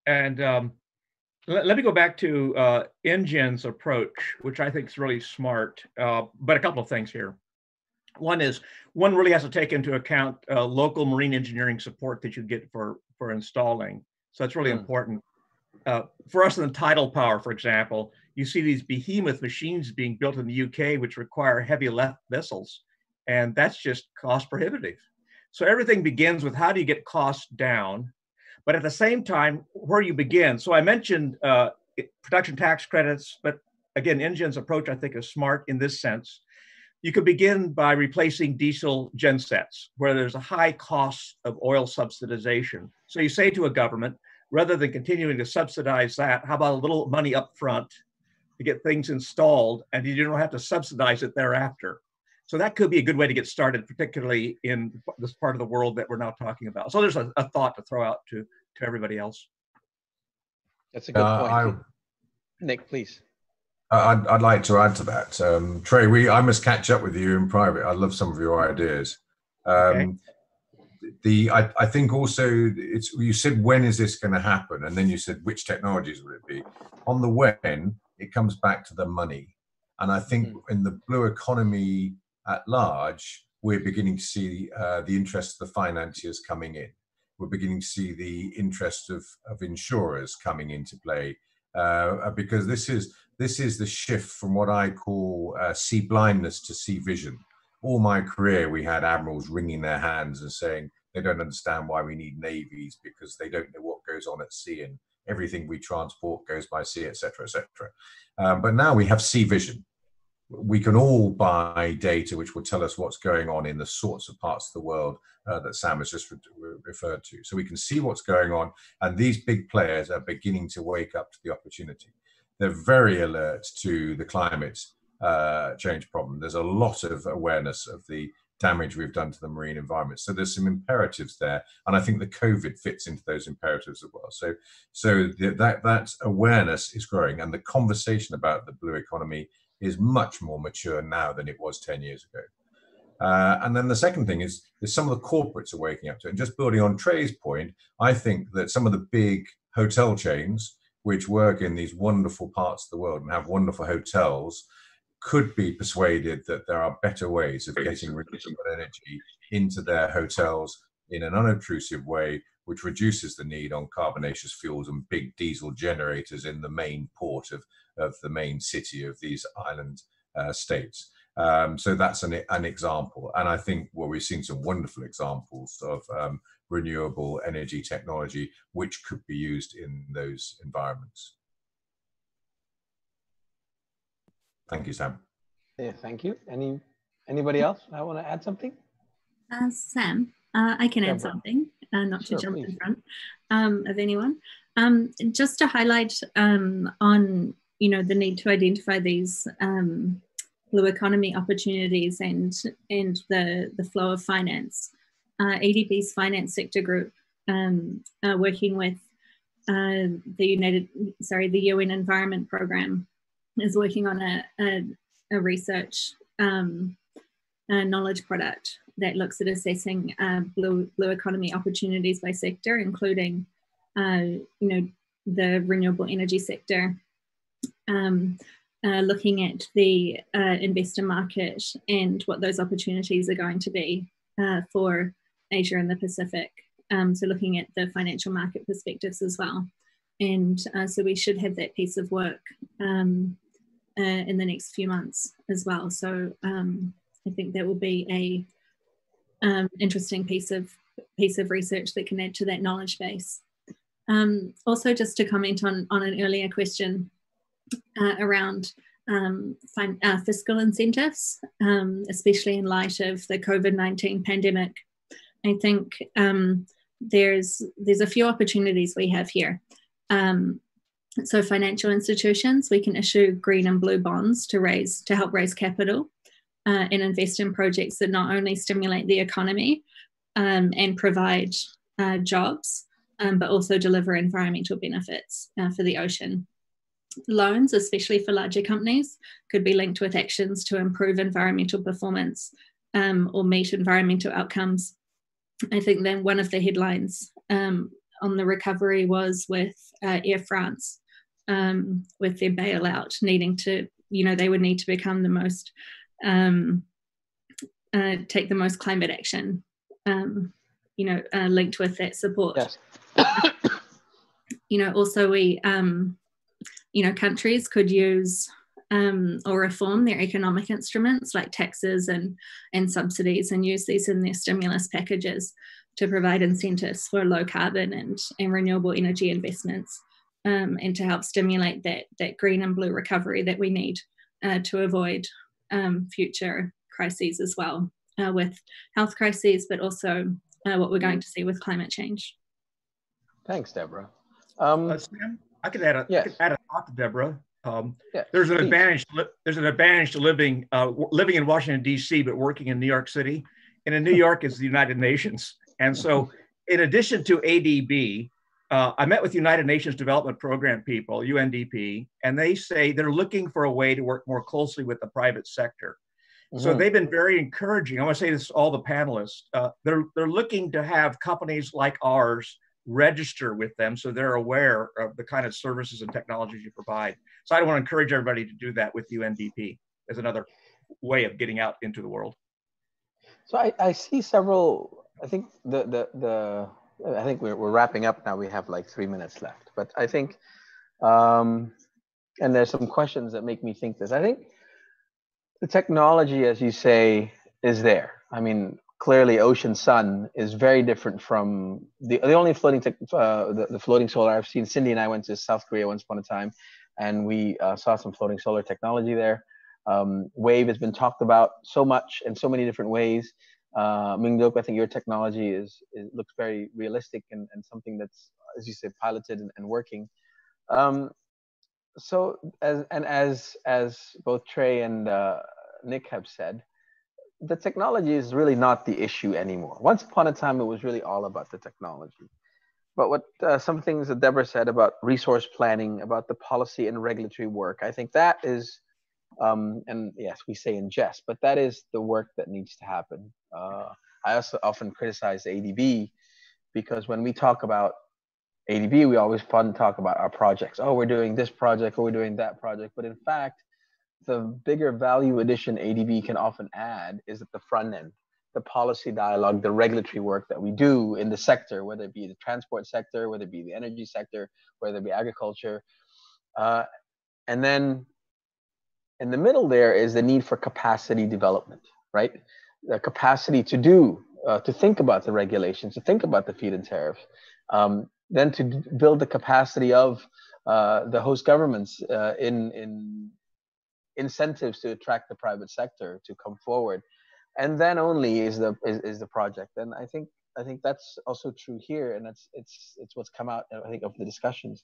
And let me go back to INGEN's approach, which I think is really smart, but a couple of things here. One is, one really has to take into account local marine engineering support that you get for installing. So that's really important. For us in the tidal power, for example, you see these behemoth machines being built in the UK, which require heavy lift vessels, and that's just cost prohibitive. So everything begins with how do you get costs down, but at the same time, where you begin. So I mentioned production tax credits, but again, INGEN's approach I think is smart in this sense. You could begin by replacing diesel gensets, where there's a high cost of oil subsidization. So you say to a government, rather than continuing to subsidize that, how about a little money up front to get things installed, and you don't have to subsidize it thereafter. So that could be a good way to get started, particularly in this part of the world that we're now talking about. So there's a thought to throw out to everybody else. That's a good point. Nick, please. I'd like to add to that. Trey, I must catch up with you in private. I love some of your ideas. Okay. I think also you said, when is this going to happen? And then you said, which technologies will it be? On the when, it comes back to the money. And I think in the blue economy at large, we're beginning to see the interest of the financiers coming in. We're beginning to see the interest of insurers coming into play, because this is the shift from what I call sea blindness to sea vision. All my career, we had admirals wringing their hands and saying they don't understand why we need navies, because they don't know what goes on at sea, and everything we transport goes by sea, etc., etc. But now we have sea vision. We can all buy data which will tell us what's going on in the sorts of parts of the world that Sam has just referred to. So we can see what's going on, and these big players are beginning to wake up to the opportunity. They're very alert to the climate change problem. There's a lot of awareness of the damage we've done to the marine environment. So there's some imperatives there, and I think the COVID fits into those imperatives as well. So that awareness is growing, and the conversation about the blue economy is much more mature now than it was 10 years ago. And then the second thing is some of the corporates are waking up to it. And just building on Trey's point, I think that some of the big hotel chains, which work in these wonderful parts of the world and have wonderful hotels, could be persuaded that there are better ways of getting renewable energy into their hotels in an unobtrusive way, which reduces the need on carbonaceous fuels and big diesel generators in the main port of the main city of these island states. So that's an example. And I think we've seen some wonderful examples of renewable energy technology which could be used in those environments. Thank you, Sam. Yeah, thank you. Anybody else? I want to add something? Sam, I can add something, not to jump in front of anyone. Just to highlight on the need to identify these blue economy opportunities and the flow of finance. ADB's finance sector group working with the UN Environment Programme is working on a research knowledge product that looks at assessing blue economy opportunities by sector, including the renewable energy sector, looking at the investor market and what those opportunities are going to be for Asia and the Pacific. So looking at the financial market perspectives as well. And so we should have that piece of work in the next few months as well. So I think that will be a interesting piece of research that can add to that knowledge base. Also, just to comment on an earlier question around fiscal incentives, especially in light of the COVID-19 pandemic, I think there's a few opportunities we have here. So financial institutions, we can issue green and blue bonds to help raise capital and invest in projects that not only stimulate the economy and provide jobs, but also deliver environmental benefits for the ocean. Loans, especially for larger companies, could be linked with actions to improve environmental performance or meet environmental outcomes. I think then one of the headlines on the recovery was with Air France, with their bailout needing to, they would need to become the most, take the most climate action, linked with that support. Yes. Also we, countries could use or reform their economic instruments like taxes and subsidies and use these in their stimulus packages to provide incentives for low carbon and renewable energy investments and to help stimulate that green and blue recovery that we need to avoid future crises as well, with health crises, but also what we're going to see with climate change. Thanks, Deborah. Sam, I could add a thought to Deborah. There's an advantage to living in Washington D.C. but working in New York City, and in New York is the United Nations. And so, in addition to ADB, I met with United Nations Development Program people, UNDP, and they say they're looking for a way to work more closely with the private sector. Mm-hmm. So they've been very encouraging. I want to say this to all the panelists. They're looking to have companies like ours register with them so they're aware of the kind of services and technologies you provide. So I want to encourage everybody to do that with UNDP as another way of getting out into the world. So I see several, I think I think we're wrapping up now. We have like 3 minutes left, but I think, and there's some questions that make me think this. I think the technology, as you say, is there. I mean, clearly Ocean Sun is very different from the only floating the floating solar I've seen. Cindy and I went to South Korea once upon a time, and we saw some floating solar technology there. Wave has been talked about so much in so many different ways. Mingdok, I think your technology looks very realistic and something that's, as you said, piloted and working. So as both Trey and Nick have said, the technology is really not the issue anymore. Once upon a time, it was really all about the technology. But what some things that Deborah said about resource planning, about the policy and regulatory work, I think that is, and yes, we say in jest, but that is the work that needs to happen. I also often criticize ADB because when we talk about ADB, we always talk about our projects. Oh, we're doing this project, or we're doing that project. But in fact, the bigger value addition ADB can often add is at the front end, the policy dialogue, the regulatory work that we do in the sector, whether it be the transport sector, whether it be the energy sector, whether it be agriculture. And then in the middle there is the need for capacity development, right? The capacity to think about the regulations, to think about the feed-in tariffs, then to build the capacity of the host governments in incentives to attract the private sector to come forward, and then only is the project. And I think that's also true here, and it's what's come out, I think, of the discussions.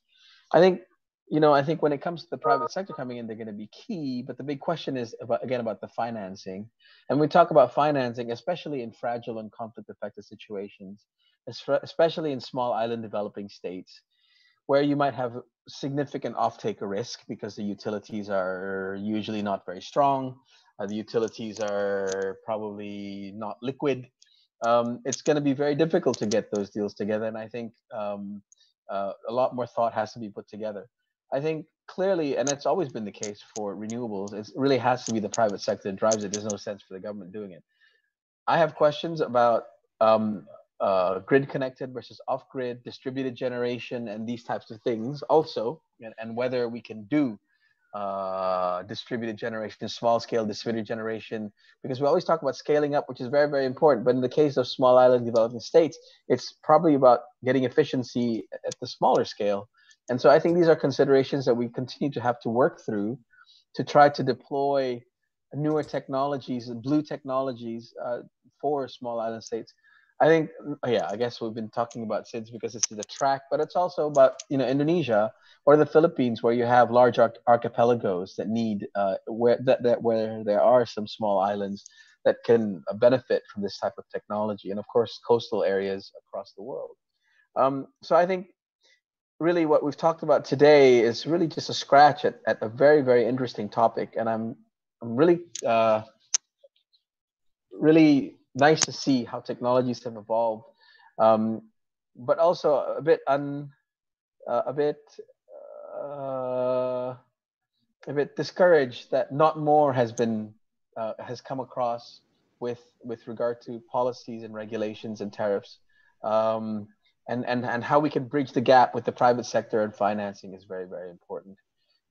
I think when it comes to the private sector coming in, they're going to be key. But the big question is about the financing, and we talk about financing, especially in fragile and conflict-affected situations. especially in small island developing states, where you might have significant off-taker risk because the utilities are usually not very strong. The utilities are probably not liquid. It's going to be very difficult to get those deals together. And I think a lot more thought has to be put together. I think clearly, and it's always been the case for renewables, it really has to be the private sector that drives it. There's no sense for the government doing it. I have questions about grid connected versus off grid, distributed generation, and these types of things also, and whether we can do distributed generation, small scale distributed generation, because we always talk about scaling up, which is very, very important. But in the case of small island developing states, it's probably about getting efficiency at the smaller scale. And so I think these are considerations that we continue to have to work through to try to deploy newer technologies and blue technologies for small island states. I think, yeah, I guess we've been talking about SIDS because this is a track, but it's also about, you know, Indonesia or the Philippines, where you have large archipelagos that need, where there are some small islands that can benefit from this type of technology. And of course, coastal areas across the world. So I think really what we've talked about today is really just a scratch at a very, very interesting topic. And I'm really, really nice to see how technologies have evolved, but also a bit discouraged that not more has been has come across with regard to policies and regulations and tariffs, and how we can bridge the gap with the private sector and financing is very, very important.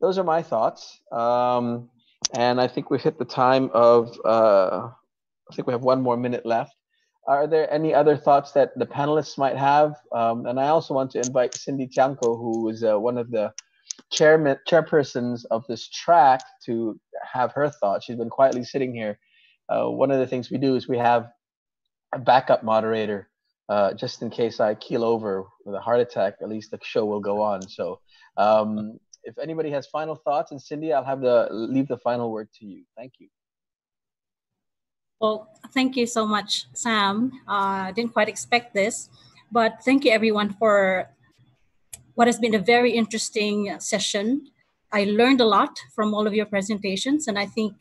Those are my thoughts, and I think we've hit the time of. I think we have 1 more minute left. Are there any other thoughts that the panelists might have? And I also want to invite Cindy Tiangco, who is one of the chairpersons of this track, to have her thoughts. She's been quietly sitting here. One of the things we do is we have a backup moderator, just in case I keel over with a heart attack. At least the show will go on. So if anybody has final thoughts, and Cindy, I'll have leave the final word to you. Thank you. Well, thank you so much, Sam. I didn't quite expect this, but thank you everyone for what has been a very interesting session. I learned a lot from all of your presentations, and I think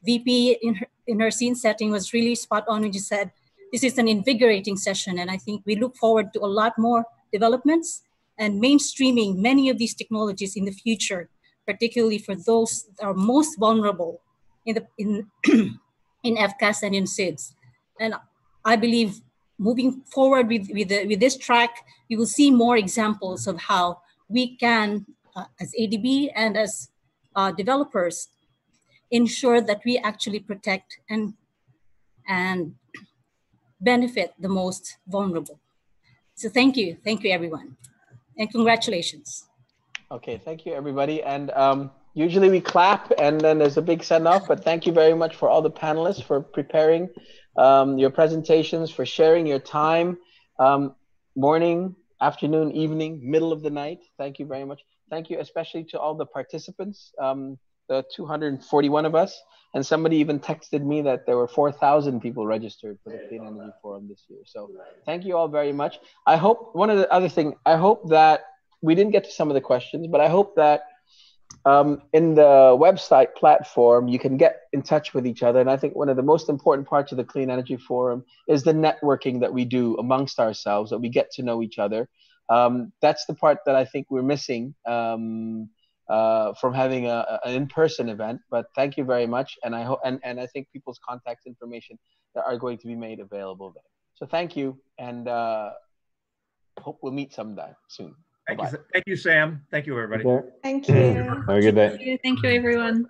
VP in her scene setting was really spot on when you said this is an invigorating session, and I think we look forward to a lot more developments and mainstreaming many of these technologies in the future, particularly for those that are most vulnerable in FCAS and in SIDS. And I believe moving forward with this track, you will see more examples of how we can, as ADB and as developers, ensure that we actually protect and benefit the most vulnerable. So thank you everyone, and congratulations. Okay, thank you everybody. And usually we clap and then there's a big send off, but thank you very much for all the panelists for preparing your presentations, for sharing your time, morning, afternoon, evening, middle of the night. Thank you very much. Thank you especially to all the participants, the 241 of us. And somebody even texted me that there were 4,000 people registered for the Clean Energy Forum this year. So thank you all very much. I hope, one of the other things, I hope that we didn't get to some of the questions, but I hope that in the website platform, you can get in touch with each other. And I think one of the most important parts of the Clean Energy Forum is the networking that we do amongst ourselves, that we get to know each other. That's the part that I think we're missing from having an in-person event. But thank you very much. And I hope, and I think people's contact information are going to be made available there. So thank you, and hope we'll meet sometime soon. Thank you, Sam. Thank you, everybody. Thank you. Have a good day. Thank you, everyone.